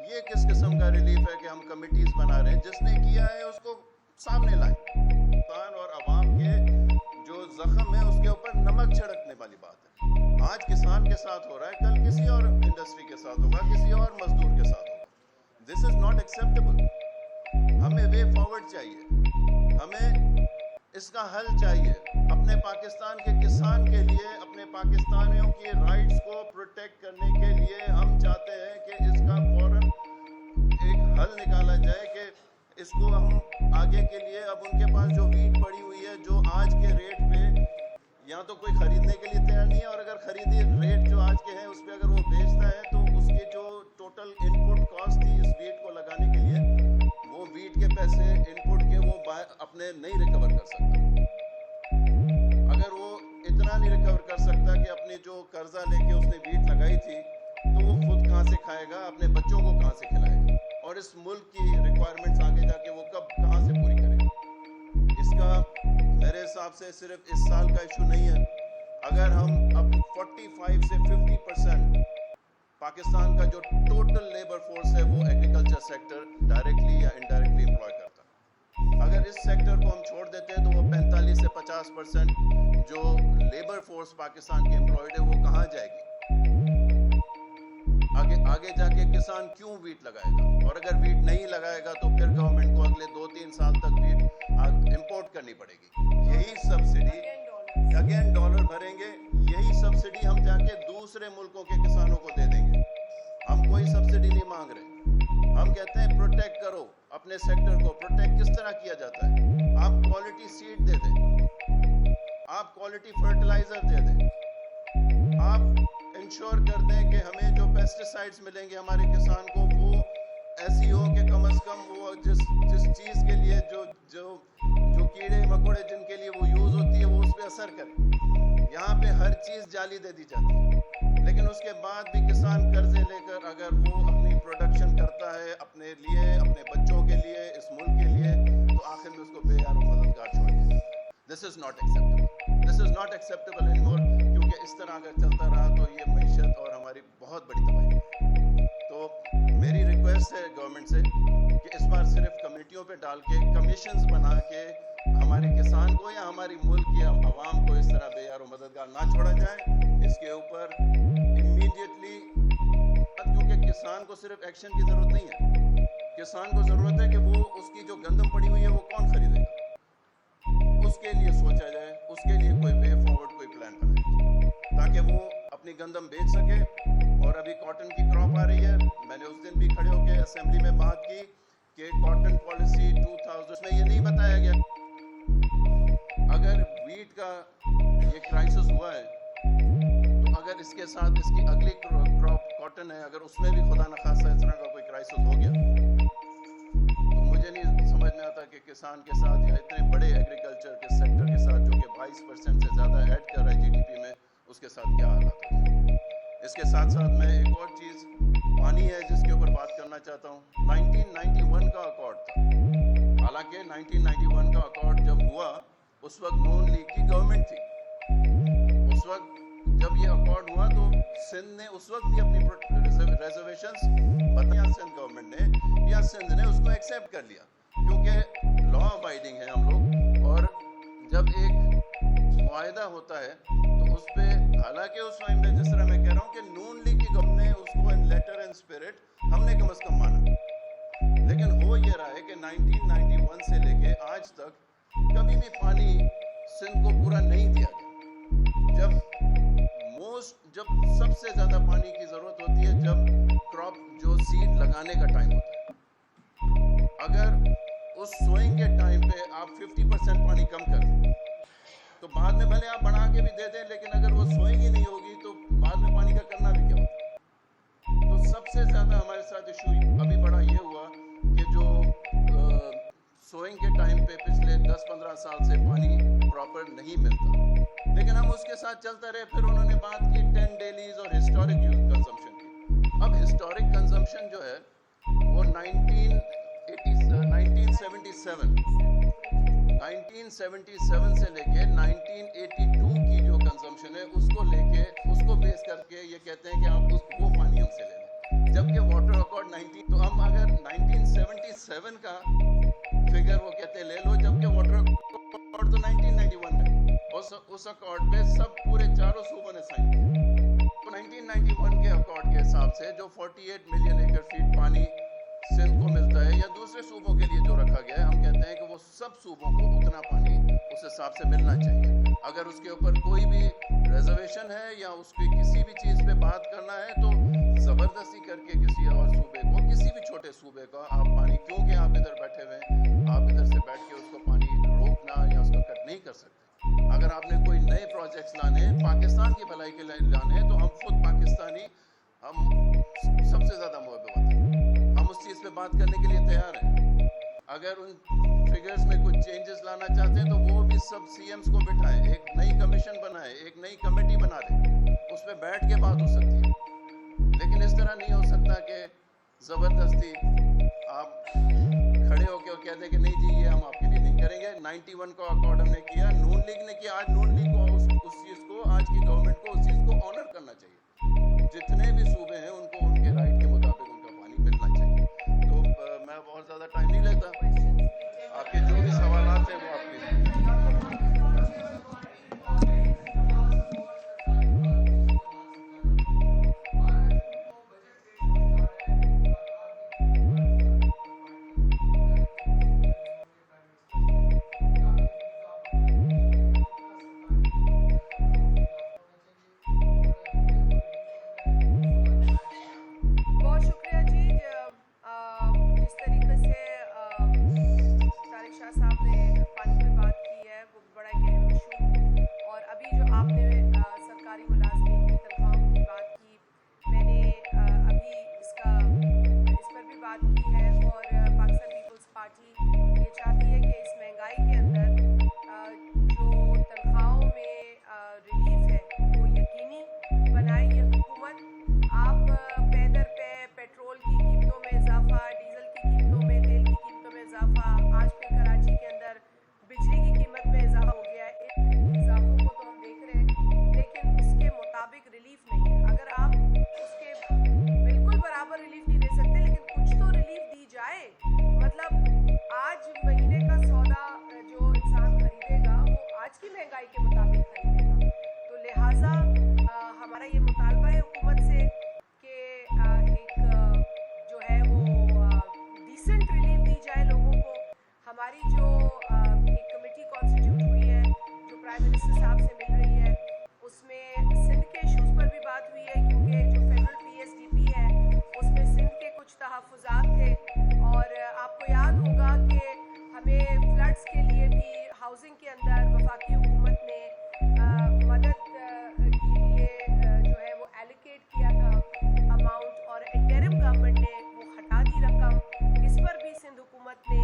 ये किस किस्म का रिलीफ है कि हम कमिटीज बना रहे हैं, जिसने किया है उसको सामने लाएं। किसान और अवाम के जो जख्म है उसके ऊपर नमक छिड़कने वाली बात है। आज किसान के साथ हो रहा है, कल किसी और इंडस्ट्री के साथ होगा, किसी और मजदूर के साथ होगा। This is not acceptable. हमें वे फॉरवर्ड चाहिए, हमें इसका हल चाहिए। अपने पाकिस्तान के किसान के लिए, अपने पाकिस्तानियों की राइट्स को प्रोटेक्ट करने के लिए हम चाहते हैं कि इसका फौरन एक हल निकाला जाए कि इसको हम आगे के लिए, अब उनके पास जो वीट पड़ी हुई है जो आज के रेट पे या तो कोई खरीदने के लिए तैयार नहीं है, और अगर खरीदी रेट जो आज के हैं उस पर अगर वो बेचता है तो उसकी जो टोटल इनपुट कॉस्ट थी इस वीट को लगाने के लिए, वो वीट के पैसे इनपुट के वो अपने नहीं रिकवर कर सकता। अगर वो इतना नहीं रिकवर कर सकता कि अपनी जो कर्जा लेके उसने वीट लगाई थी, तो वो खुद कहाँ से खाएगा, अपने बच्चों को कहाँ से खिलाएगा, और इस मुल्क की रिक्वायरमेंट्स आगे जाके वो कब कहाँ से पूरी करेगा। इसका मेरे हिसाब से सिर्फ इस साल का इशू नहीं है। अगर हम अब 45 से 50% पाकिस्तान का जो टोटल लेबर फोर्स है वो एग्रीकल्चर सेक्टर डायरेक्टली या इनडायरेक्टली एम्प्लॉय करता है, अगर इस सेक्टर को हम छोड़ देते हैं तो वो 45 से 50% जो लेबर फोर्स पाकिस्तान की एम्प्लॉयड है वो कहाँ जाएगी। आगे जाके किसान क्यों वीट लगाएगा, और अगर वीट नहीं लगाएगा तो फिर गवर्नमेंट को अगले 2-3 साल तक वीट इंपोर्ट करनी पड़ेगी। यही सब्सिडी अगेन डॉलर भरेंगे, यही सब्सिडी हम जाके दूसरे मुल्कों के किसानों को दे देंगे। हम कोई सब्सिडी नहीं मांग रहे, हम कहते हैं प्रोटेक्ट करो अपने सेक्टर को। प्रोटेक्ट किस तरह किया जाता है? आप क्वालिटी सीड दे दें, आप क्वालिटी फर्टिलाइजर दे दें, आप इंश्योर कर दें कि हमें जो पेस्टिसाइड्स मिलेंगे हमारे किसान को वो ऐसी हो कि कम से कम वो जिस चीज़ के लिए जो कीड़े मकोड़े जिनके लिए वो यूज़ होती है वो उस पर असर करे। यहाँ पे हर चीज़ जाली दे दी जाती है, लेकिन उसके बाद भी किसान कर्जे लेकर अगर वो अपनी प्रोडक्शन करता है अपने लिए, अपने बच्चों के लिए, इस मुल्क के लिए, तो आखिर में उसको बेयार और मददगार छोड़ देता है। This is not acceptable, this is not acceptable anymore, क्योंकि इस तरह अगर चलता रहा तो ये मईशत और हमारी बहुत बड़ी तबाही है। तो मेरी रिक्वेस्ट है गवर्नमेंट से कि इस बार सिर्फ कमेटियों पे डाल के, कमीशंस बना के हमारे किसान को या हमारी मुल्क की आवाम को इस तरह बेयार और मददगार ना छोड़ा जाए। इसके ऊपर इमीडिएटली, क्योंकि किसान को सिर्फ एक्शन की ज़रूरत नहीं है, किसान को ज़रूरत है कि वो उसकी जो गंदम पड़ी हुई है वो कौन खरीदेगा, उसके लिए सोचा जाए, उसके लिए कोई वे फॉरवर्ड कोई प्लान बनाए ताकि वो अपनी गंदम बेच सके। और अभी कॉटन की क्रॉप आ रही है, मैंने उस दिन भी खड़े होकर असेंबली में बात की कि कॉटन पॉलिसी 2000 में ये नहीं बताया गया, अगर वीट का ये क्राइसिस हुआ है तो अगर इसके साथ इसकी अगली क्रॉप कॉटन है, अगर उसमें भी खुदा न खासा इस तरह का कोई क्राइसिस हो गया तो मुझे नहीं समझ में आता कि किसान के साथ या इतने बड़े एग्रीकल्चर के सेक्टर के साथ जो कि 22% से ज़्यादा ऐड कर रहा है जीडीपी में, उसके साथ क्या हालात होते हैं। इसके साथ साथ मैं एक और चीज़ पानी है जिसके ऊपर बात करना चाहता हूँ। 1991 का अकॉर्ड था, हालांकि 1991 का अकॉर्ड जब हुआ उस वक्त नून लीग की गवर्नमेंट थी। उस वक्त जब जब ये अकॉर्ड हुआ तो सिंध ने उस वक्त भी अपनी रिजर्वेशंस बताया, सिंध गवर्नमेंट ने या सिंध ने उसको एक्सेप्ट कर लिया, क्योंकि लॉ अबाइडिंग है हम लोग। और जब एक मुआहदा होता है तो उस पर, हालांकि उस टाइम में जिस तरह मैं कह रहा हूँ कि नून लीग की गवर्नमेंट ने उसको इन लेटर एंड स्पिरिट हमने कम से कम माना, लेकिन हो ये रहा है कि 1991 से लेके आज तक कभी भी पानी सिंध को पूरा नहीं दिया गया। जब सबसे ज्यादा पानी की जरूरत होती है, जब क्रॉप जो सीड लगाने का टाइम होता है, अगर उस सोइंग के टाइम पे आप 50% पानी कम कर दें तो बाद में भले आप बढ़ा के भी दे दें, लेकिन अगर वो सोइंग ही नहीं होगी तो बाद में पानी का करना भी क्या होता है। तो सबसे ज्यादा हमारे साथ इशू अभी बड़ा ये हुआ कि जो सोइंग के टाइम पे पिछले 10-15 साल से पानी प्रॉपर नहीं मिलता, लेकिन हम उसके साथ चलते रहे। फिर उन्होंने बात की 10 डेलीज और हिस्टोरिक यूज कंजम्पशन की। अब हिस्टोरिक कंजम्पशन जो है वो 1977 से लेके 1982 की जो कंजम्पशन है उसको बेस करके ये कहते हैं कि आप वो पानी हमसे ले लें, जबकि वाटर अकॉर्ड 19, तो हम अगर 1977 का फिगर वो कहते हैं ले लो, जबकि वाटर अकॉर्ड तो 1991 में उस अकॉर्ड पे सब पूरे चारों सूबों ने साइन किया। तो 1991 के अकॉर्ड के हिसाब से जो 48 मिलियन एकड़ फीट पानी सिंध को मिलता है या दूसरे सूबों के लिए जो रखा गया है, हम कहते हैं कि वो सब सूबों को उतना पानी उस हिसाब से मिलना चाहिए। अगर उसके ऊपर कोई भी रिजर्वेशन है या उसकी किसी भी चीज़ पे बात करना है तो ज़बरदस्ती करके किसी और सूबे को, किसी भी छोटे सूबे का आप पानी, क्योंकि आप इधर बैठे हुए हैं, आप इधर से बैठ के उसको पानी रोकना या उसको कट नहीं कर सकते। अगर आपने कोई नए प्रोजेक्ट्स लाने हैं, पाकिस्तान की भलाई के लिए लाने हैं, तो हम खुद पाकिस्तानी, हम सबसे ज़्यादा मुहब्बत हैं, हम उस चीज़ पे बात करने के लिए तैयार हैं। अगर उन फिगर्स में कुछ चेंजेस लाना चाहते हैं तो वो भी सब सीएम्स को बिठाएं, एक नई कमीशन बनाए, एक नई कमेटी बना दें, उस पर बैठ के बात हो सकती है। लेकिन इस तरह नहीं हो सकता कि ज़बरदस्ती आप खड़े होकर और कह दें कि नहीं जी ये हम आपके लिए नहीं करेंगे। 91 का अकॉर्ड हमने किया, नून लीग ने किया, आज नून लीग को उस चीज़ को, आज की गवर्नमेंट को उस चीज़ को ऑनर करना चाहिए। जितने भी सूबे हैं उनको उनके राइट के मुताबिक उनका पानी मिलना चाहिए। तो मैं बहुत ज़्यादा टाइम नहीं लेता, आपके जो भी सवालात हैं वो आप लीजिए। बहुत शुक्रिया जी। जिस तरीके से तारिक शाह साहब ने पानी पे बात की है वो बड़ा एक अहम इशू, और अभी जो आपने सरकारी मुलाजमीन की तनख्वाहों की बात की, मैंने अभी इस पर भी बात की है। और पाकिस्तान पीपल्स पार्टी ये चाहती है कि इस महंगाई के अंदर जो तनख्वाहों में रिलीफ है वो यकीनी बनाए ये हुकूमत। आप पैदर पे पेट्रोल की कीमतों में इजाफा, डीजल की कीमतों में, तेल की कीमतों में इजाफा, आज फिर कराची के अंदर बिजली की कीमत में इजाफा हो गया है। इन इजाफों को तो हम देख रहे हैं, लेकिन उसके मुताबिक रिलीफ नहीं है। अगर आप उसके बिल्कुल बराबर रिलीफ नहीं दे सकते, लेकिन कुछ तो रिलीफ दी जाए। मतलब आज महीने का सौदा जो इंसान खरीदेगा वो आज की महंगाई के मुताबिक खरीदेगा। तो लिहाजा हमारा ये मुतालबा है हुकूमत से कि एक जो है वो डिसेंट रिलीफ दी जाए लोगों को। हमारी जो एक कमेटी कॉन्स्टिट्यूट हुई है जो प्राइम मिनिस्टर साहब से मिल रही है, उसमें सिंध के इशूज़ पर भी बात हुई है, क्योंकि जो फेडरल PSDP है उसमें सिंध के कुछ तहफ़्फ़ुज़ात थे। और आपको याद होगा कि हमें फ्लड्स के लिए भी हाउसिंग के अंदर वफाकी हुकूमत ने मदद के लिए जो है वो एलोकेट किया था अमाउंट, और इंटरिम गवर्नमेंट ने वो हटा दी रकम। इस पर भी सिंध हुकूमत ने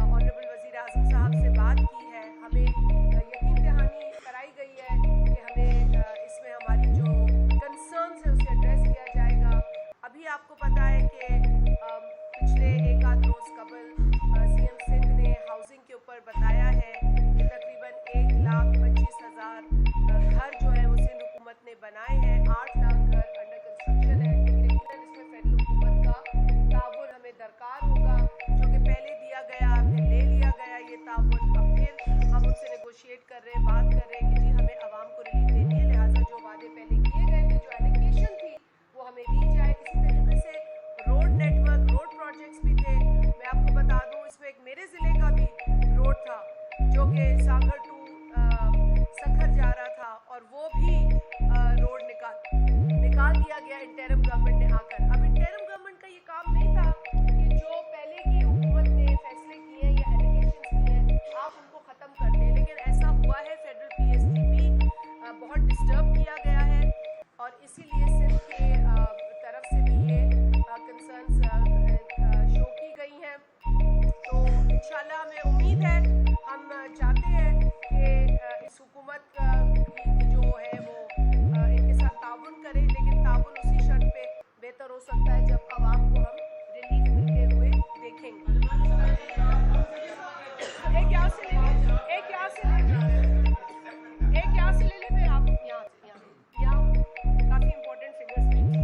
ऑनरेबल वज़ीर आज़म अप्रिशिएट कर रहे हैं, बात कर रहे हैं कि जी हमें आवाम को रिलीफ देनी है, लिहाजा जो वादे पहले किए गए थे, जो एलोकेशन थी वो हमें दी जाए। इसी तरीके से रोड नेटवर्क, रोड प्रोजेक्ट्स भी थे। मैं आपको बता दूं, इसमें एक मेरे ज़िले का भी रोड था जो कि सागर टू सखर जा रहा था, और वो भी रोड निकाल दिया गया इंटरिम गवर्नमेंट ने आकर। अब इंटरिम गवर्नमेंट का ये काम नहीं था कि जो पहले की हुकूमत ने फैसले किए हैं या एलोकेशंस किए हैं आप उनको ख़त्म कर दें, लेकिन ऐसा हुआ है। फेडरल PSTP बहुत डिस्टर्ब किया गया है और इसीलिए सिंध के तरफ से भी ये कंसर्न्स शो की गई हैं। तो इंशाल्लाह हमें उम्मीद है, हम चाहते हैं कि इस हुकूमत की जो है वो इनके साथ ताउन करे, लेकिन ताउन उसी शर्त पे बेहतर हो सकता है जब आवाम को हम रिलीफ मिलते हुए देखेंगे। एक यहाँ से ले लें, एक यहाँ से ले लें, एक यहाँ से ले लें, फिर आप यहाँ काफ़ी इंपॉर्टेंट फिगर्स देखेंगे।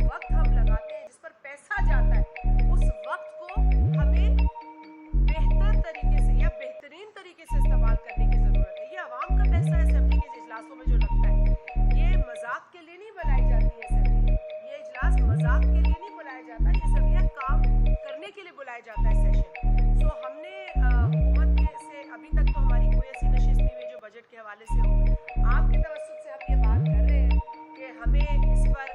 वक्त हम लगाते हैं, जिस पर पैसा जाता है, उस वक्त बुलाया जाता है सेशन। सो हमने हुकूमत से अभी तक तो हमारी कोई ऐसी नशिस्त नहीं हुई जो बजट के हवाले से हो। आपके तवज्जुह से हम ये बात कर रहे हैं कि हमें इस पर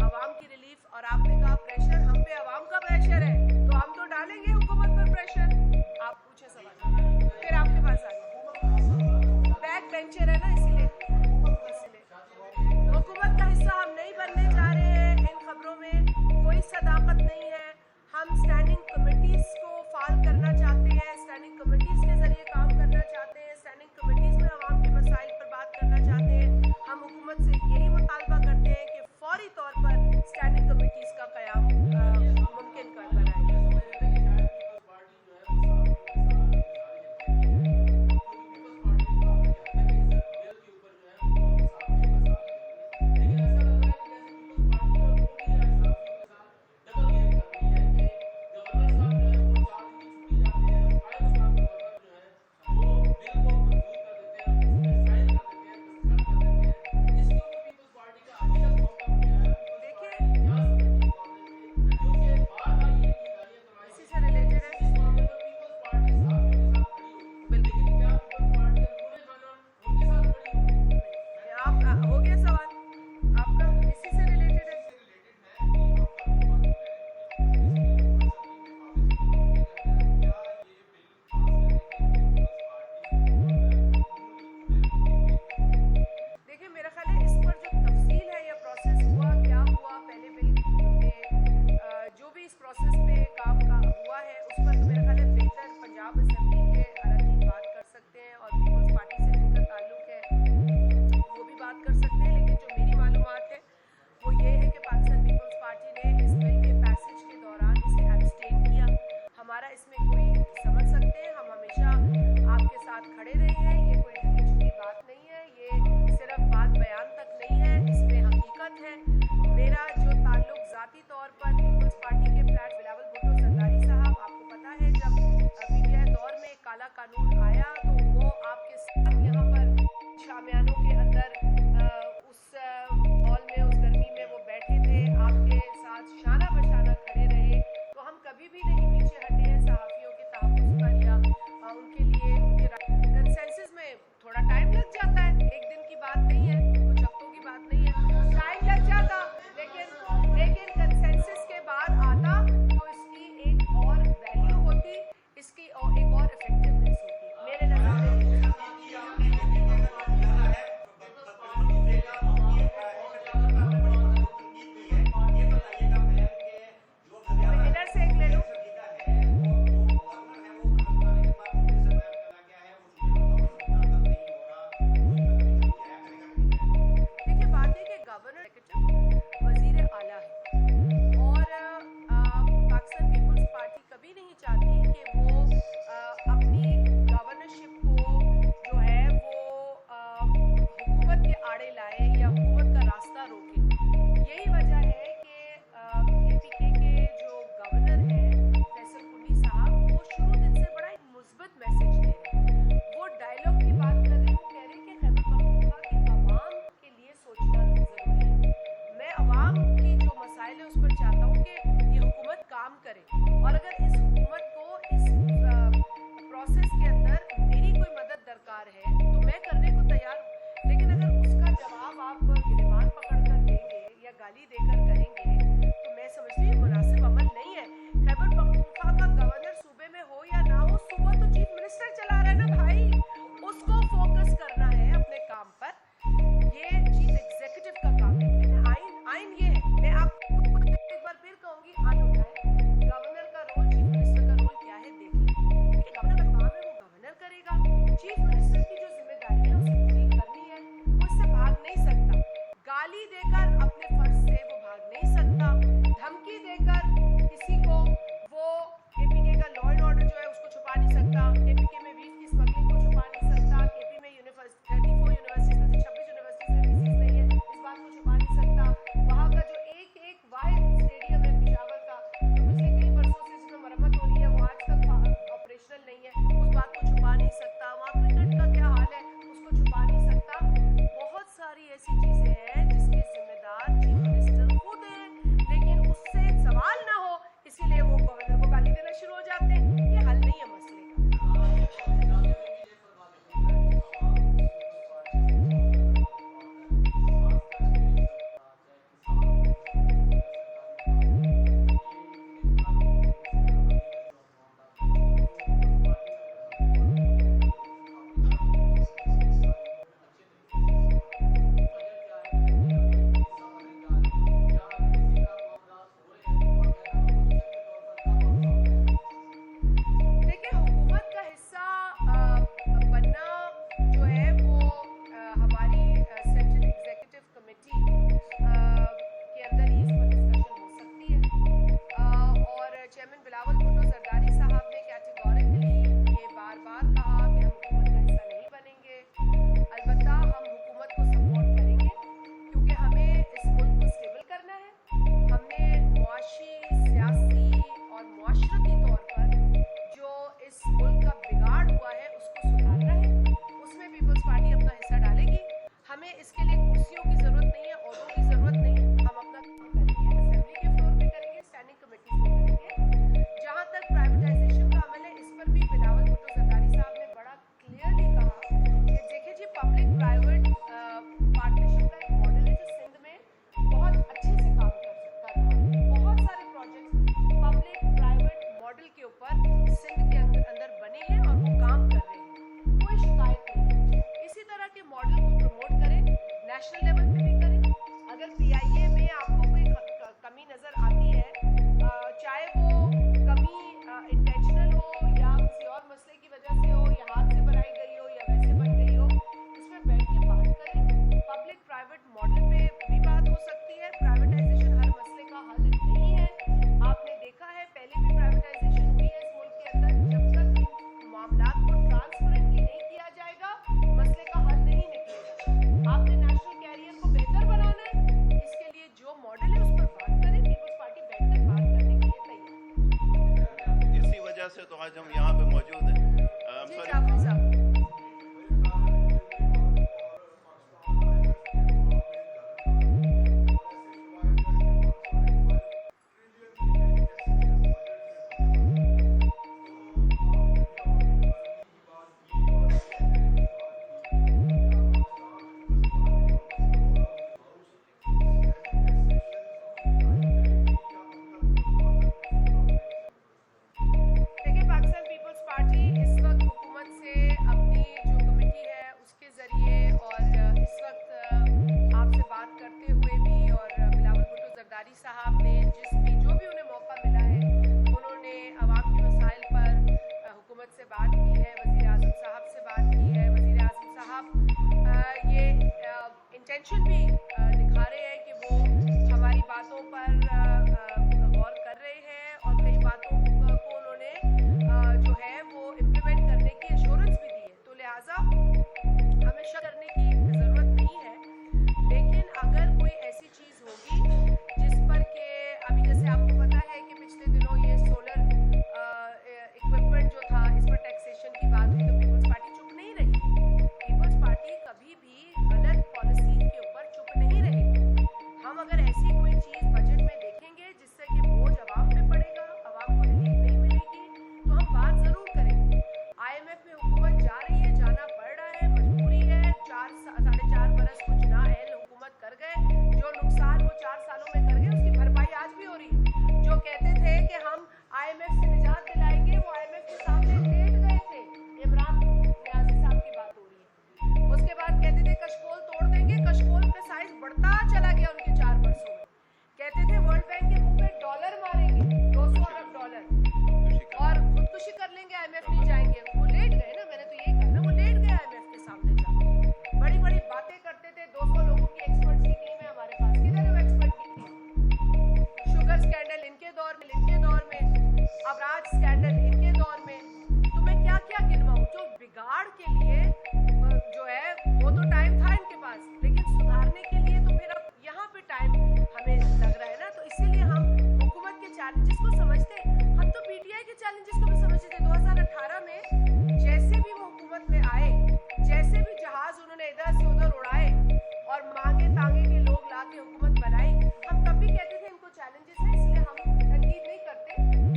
आवाम की रिलीफ, और आपने कहा प्रेशर, हम पे आवाम का प्रेशर है तो हम तो डालेंगे हुकूमत पर प्रेशर। आप पूछे सवाल, फिर आपके पास आ गया बैक बेंचर है ना, इसीलिए हुकूमत का हिस्सा हम नहीं बनने जा रहे हैं। इन खबरों में कोई सदाकत नहीं है। हम स्टैंडिंग कमेटीज को फाल करना चाहते हैं, स्टैंडिंग कमेटीज के जरिए काम करना चाहते हैं, स्टैंडिंग कमेटीज में आवाम के मसाइल पर बात करना चाहते हैं। हम हुकूमत से यही मुतालबा करते हैं कि फौरी तौर पर स्टैंडिंग कमेटीज का क़याम मुमकिन कर बनाए। हो गया सवाल आपका, इसी से रिलेटेड है। देखिए मेरा ख्याल है इस पर जो तफसील है या प्रोसेस हुआ क्या हुआ पहले बिल में, जो भी इस प्रोसेस पे काम का हुआ है उस पर तो मेरा ख्याल है बेहतर पंजाब असेंबली के अरकान बात कर सकते हैं, और पीपल्स पार्टी से जिनका ताल्लुक है वो भी बात कर सकते हैं। लेकिन जो मेरी मालूमात है वो ये है कि पाकिस्तान पीपल्स पार्टी ने इस बिल के पैसेज के दौरान इसे एब्सटेन किया। हमारा इसमें कोई समझ सकते हैं, हम हमेशा आपके साथ खड़े रहे हैं, ये कोई ढकी छुपी बात नहीं है, ये सिर्फ बात बयान तक नहीं है, इसमें हकीकत है। मेरा जो ताल्लुक ज़ाती तौर पर पीपल्स पार्टी के फ्लैट बिलावल भुट्टो सरदारी साहब, आपको पता है जब पीटीआई दौर में काला कानून आया तो वो आपके साथ यहाँ पर शामियानों के अंदर उस हॉल में उस गर्मी में वो बैठे थे, आपके साथ शाना बशाना खड़े रहे। तो हम कभी भी नहीं पीछे हटे हैं सहाफ़ियों के तहफ़्फ़ुज़ पर या उनके लिए उनके कंसेंसस में थोड़ा टाइम लग जाता है, एक दिन की बात नहीं है, कुछ हफ्तों की बात नहीं है, टाइम लग जाता, लेकिन कंसेंसस के बाद आता तो इसकी एक और वैल्यू होती, इसकी एक और इफेक्टिवनेस होती मेरे नज़र से। इधर से एक ले लो। देखिए बात है कि गवर्नर वजीर आला है, और पाकिस्तान पीपल्स पार्टी कभी नहीं चाहती कि वो अपनी गवर्नरशिप को जो है वो हुकूमत के आड़े लाए या हुकूमत का रास्ता रोके। यही वजह है कि एपीके के जो गवर्नर हैं फैसल कुली साहब, वो शुरू दिन से बड़ा एक मुस्बत मैसेज दे रहे हैं। वो डायलॉग की बात कर रहे हैं, वो कह रहे हैं कि खैबर पख्तूनख्वा की आवाम के लिए सोचना ज़रूरी है। मैं आवाम की जो मसाइल है उस पर चाहता हूँ कि ये हुकूमत काम करे, और अगर इस हुकूमत को इस प्रोसेस के अंदर मेरी कोई मदद दरकार है तो मैं करने को तैयार हूँ। लेकिन अगर उसका जवाब आप गिरबान पकड़ कर देंगे या गाली देकर करेंगे तो मैं समझती हूँ मुनासिब अमल नहीं है। खैबर पख्तूनख्वा का गवर्नर सूबे में हो या ना हो, सूबा तो चीफ मिनिस्टर चला रहा है ना भाई, उसको फोकस करना है अपने काम पर, ये चीफ एग्जीक्यूटिव का काम है। आइन ये है, मैं आपको एक बार फिर कहूँगी, हाथ उठाएं, गवर्नर का रोल चीफ मिनिस्टर का रोल क्या है देख लें। गवर्नर का काम है वो गवर्नर करेगा, चीफ मिनिस्टर की जो जिम्मेदारी है उसे पूरी करनी है, वो इससे भाग नहीं सकता, गाली देकर अपने फर्ज से वो भाग नहीं बिलावल भुट्टो जरदारी साहब ने कैटेगोरिकली ये बार बार कहा कि हम हुकूमत का हिस्सा नहीं बनेंगे। अलबत्ता हम हुकूमत को सपोर्ट करेंगे क्योंकि हमें इस मुल्क को स्टेबल करना है। हमने मुआशी, सियासी और मुआशरती तौर पर जो इस मुल्क का बिगाड़ हुआ है उसको सुधारना है। उसमें पीपल्स पार्टी अपना हिस्सा डालेगी। हमें इसके लिए कुर्सियों की ज़रूरत नहीं है, ओहदों की ज़रूरत नहीं है। हम अपना काम करेंगे, असेंबली के फ्लोर पे करेंगे, स्टैंडिंग कमेटी में करेंगे। जहाँ तक प्राइवेटाइजेशन का अमल है, इस पर भी बिलावल भुट्टो जरदारी साहब ने बड़ा क्लियरली कहा कि देखिए जी, पब्लिक प्राइवेट पार्टनरशिप का एक मॉडल है जो सिंध में बहुत अच्छे से काम कर रहा है। बहुत सारे प्रोजेक्ट्स पब्लिक प्राइवेट मॉडल के ऊपर सिंध के अंदर बने हैं और वो काम कर रहे हैं, कोई शिकायत नहीं है। इसी तरह के मॉडल को प्रमोट करें, नेशनल लेवल पे भी करें। अगर पीआईए में आपको कोई कमी नज़र आती है, चाहे वो कमी इंटेंशनल हो या किसी और मसले की वजह से हो, या हाथ से बनाई गई हो या वैसे बन गई हो, उसमें बैठ के बात करें। पब्लिक प्राइवेट मॉडल पे भी बात हो सकती है। प्राइवेटाइजेशन हर मसले का हल नहीं है। आपने देखा है पहले भी प्राइवेटाइजेशन हुई है इस मुल्क के अंदर। जब तक इन मामलात को ट्रांसपेरेंटली नहीं किया जाएगा, मसले का हल नहीं निकलेगा। आपने नेशनल कैरियर को बेहतर बनाना है, इसके लिए जो मॉडल है उस पर बात करें। पीपल्स पार्टी बैठकर बात करने के लिए तैयार है। इसी वजह से तो आज हम यहाँ पे मौजूद हैं। जी जाफरी साहब। देखिए, पाकिस्तान पीपल्स पार्टी इस वक्त हुकूमत से अपनी जो कमेटी है उसके ज़रिए और इस वक्त आपसे बात करते हुए भी, और बिलावल भुट्टो जरदारी साहब ने जो भी उन्हें मौका मिला है, उन्होंने अवाम के मसाइल पर हुकूमत से बात की है, वज़ीर आज़म साहब से बात की है। वज़ीर आज़म साहब ये इंटेंशन भी दिखा रहे हैं कि वो हमारी बातों पर गौर कर रहे हैं और कई बातों को उन्होंने जो है वो इम्प्लीमेंट करने की एश्योरेंस भी दी है। तो लिहाजा हमें शक करने की ज़रूरत नहीं है। लेकिन अगर कोई ऐसी चीज़ होगी जिस पर के अभी जैसे आपको पता है कि पिछले दिनों ये सोलर इक्विपमेंट जो था, इस पर टैक्सेशन की बात हुई, तो पीपल्स पार्टी चुप नहीं रही। पीपल्स पार्टी कभी भी गलत पॉलिसी के ऊपर चुप नहीं रही। हम अगर ऐसी कोई चीज़ बजट में देखेंगे जिससे कि बोझ आवाम पे पड़ेगा, आवाम को रिलीफ नहीं मिलेगी, तो हम बात ज़रूर करेंगे। IMF में हुकूमत जा रही है, जाना पड़ रहा है, मजबूरी है। 4-4.5 बरस कुछ नाअहल हुकूमत कर गए। जो नुकसान वो 4 सालों में कर गए, उसकी भरपाई आज भी हो रही है। जो कहते थे कि हम IMF से निजात दिलाएंगे, वो IMF के सामने लेट गए थे। इमरान नियाज़ी साहब की बात हो रही है। उसके बाद कहते थे कशकोल तोड़ देंगे, कशकोल का साइज बढ़ता चला गया उनके 4 बरसों में। कहते थे वर्ल्ड बैंक के मुंह पे डॉलर मारेंगे, 200 अरब डॉलर, और खुदकुशी कर लेंगे, IMF नहीं जाएंगे। वो लेट गए ना, मैंने तो यही कहा ना, वो लेट गए IMF के सामने जाके। बड़ी बड़ी बातें करते थे, 200 लोगों की एक्सपर्ट्स की टीम है हमारे पास। किधर है वो एक्सपर्ट की टीम? शुगर स्कैंडल इनके दौर में, अबराज स्कैंडल इनके दौर में। तो मैं क्या क्या गिनवाऊं? जो बिगाड़ के लिए जो है वो तो टाइम था इनके पास, लेकिन सुधारने के लिए तो फिर अब यहाँ पे टाइम हमें लग रहा है ना। तो इसीलिए हम हुकूमत के चैलेंजेस को समझते हैं। हम तो PTI के चैलेंजेस को भी समझते थे। 2018 में जैसे भी वो हुकूमत में आए, जैसे भी जहाज उन्होंने इधर से उधर उड़ाए और मांगे तांगे के लोग ला के हुकूमत बनाई, हम तब भी कहते थे इनको चैलेंजेस है, इसलिए हम तनकीद नहीं करते।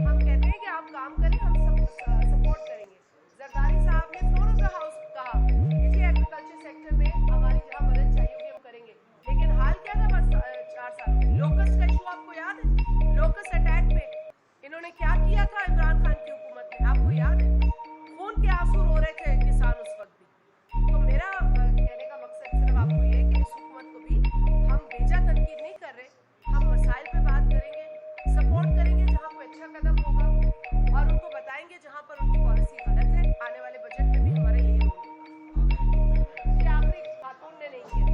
हम कहते हैं कि आप काम करें, हम सब सपोर्ट करेंगे। जरदारी साहब ने फ्लोर ऑफ द हाउस कहा कि जी एग्रीकल्चर सेक्टर में हमारी जहाँ मदद चाहिए होगी हम करेंगे। लेकिन हाल क्या था 4 साल में? लोकस्ट का इशू आपको याद है? लोकस्ट अटैक पे इन्होंने क्या किया था इमरान खान की हुकूमत ने, आपको याद है? खून के आंसू रो रहे थे किसान उस वक्त भी। तो मेरा कहने का मकसद सिर्फ आपको ये है कि इस हुकूमत को भी हम बेजा तनकीद नहीं कर रहे। हम मसाइल पे बात करेंगे, सपोर्ट करेंगे जहाँ कोई अच्छा कदम होगा, और उनको बताएंगे जहाँ पर उनकी पॉलिसी गलत है। आने वाले बजट में भी हमारा यही रोल होगा। ये आखिरी खातून ने नहीं किया।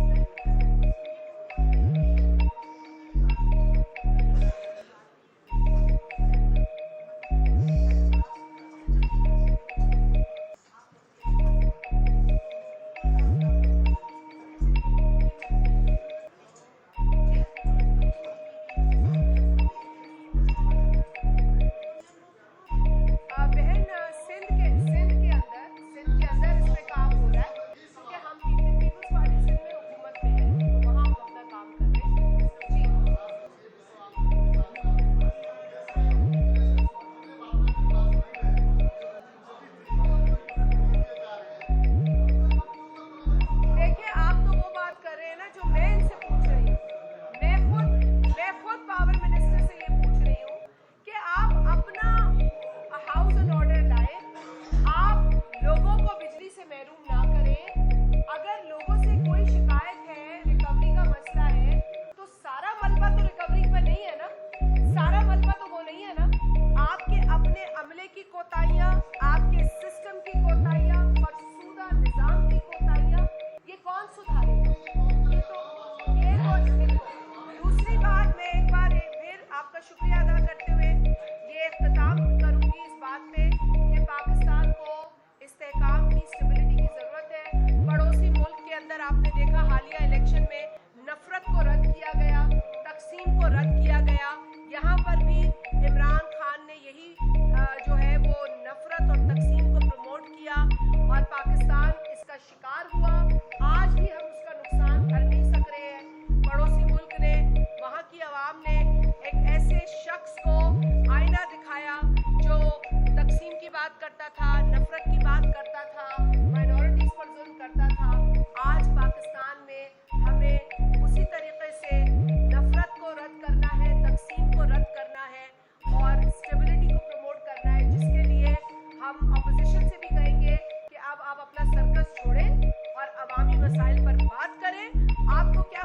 कोताहियां, आपके सिस्टम की कोताहियां, फरसुदा निजाम की कोताहियां, ये कौन सुधारेगा? ये तो दूसरी बात, मैं एक बार फिर आपका शुक्रिया अदा करते हुए ये इख्तिताम करूंगी इस बात पे कि पाकिस्तान को इस्तेहकाम की, स्टेबिलिटी की जरूरत है। पड़ोसी मुल्क के अंदर आपने देखा हालिया इलेक्शन में नफरत को रद्द किया गया, तकसीम को रद्द किया गया। यहाँ पर भी इमरान खान ने यही जो है वो नफरत और तकसीम को प्रमोट किया और पाकिस्तान इसका शिकार हुआ। आज भी हम उसका नुकसान कर नहीं सक रहे हैं। पड़ोसी मुल्क ने, वहाँ की आवाम ने एक ऐसे शख्स को आईना दिखाया जो तकसीम की बात करता था, नफरत की बात करता था, माइनॉरिटीज पर जुल्म करता था। आज पाकिस्तान में हमें उसी तरीके से नफरत को रद्द करना है, तकसीम को रद्द करना है और स्टेबिलिटी को प्रमोट करना है, जिसके लिए हम अपोजिशन से भी कहेंगे कि अब आप अपना सर्कस छोड़ें और अवामी मसाइल पर बात करें। आपको क्या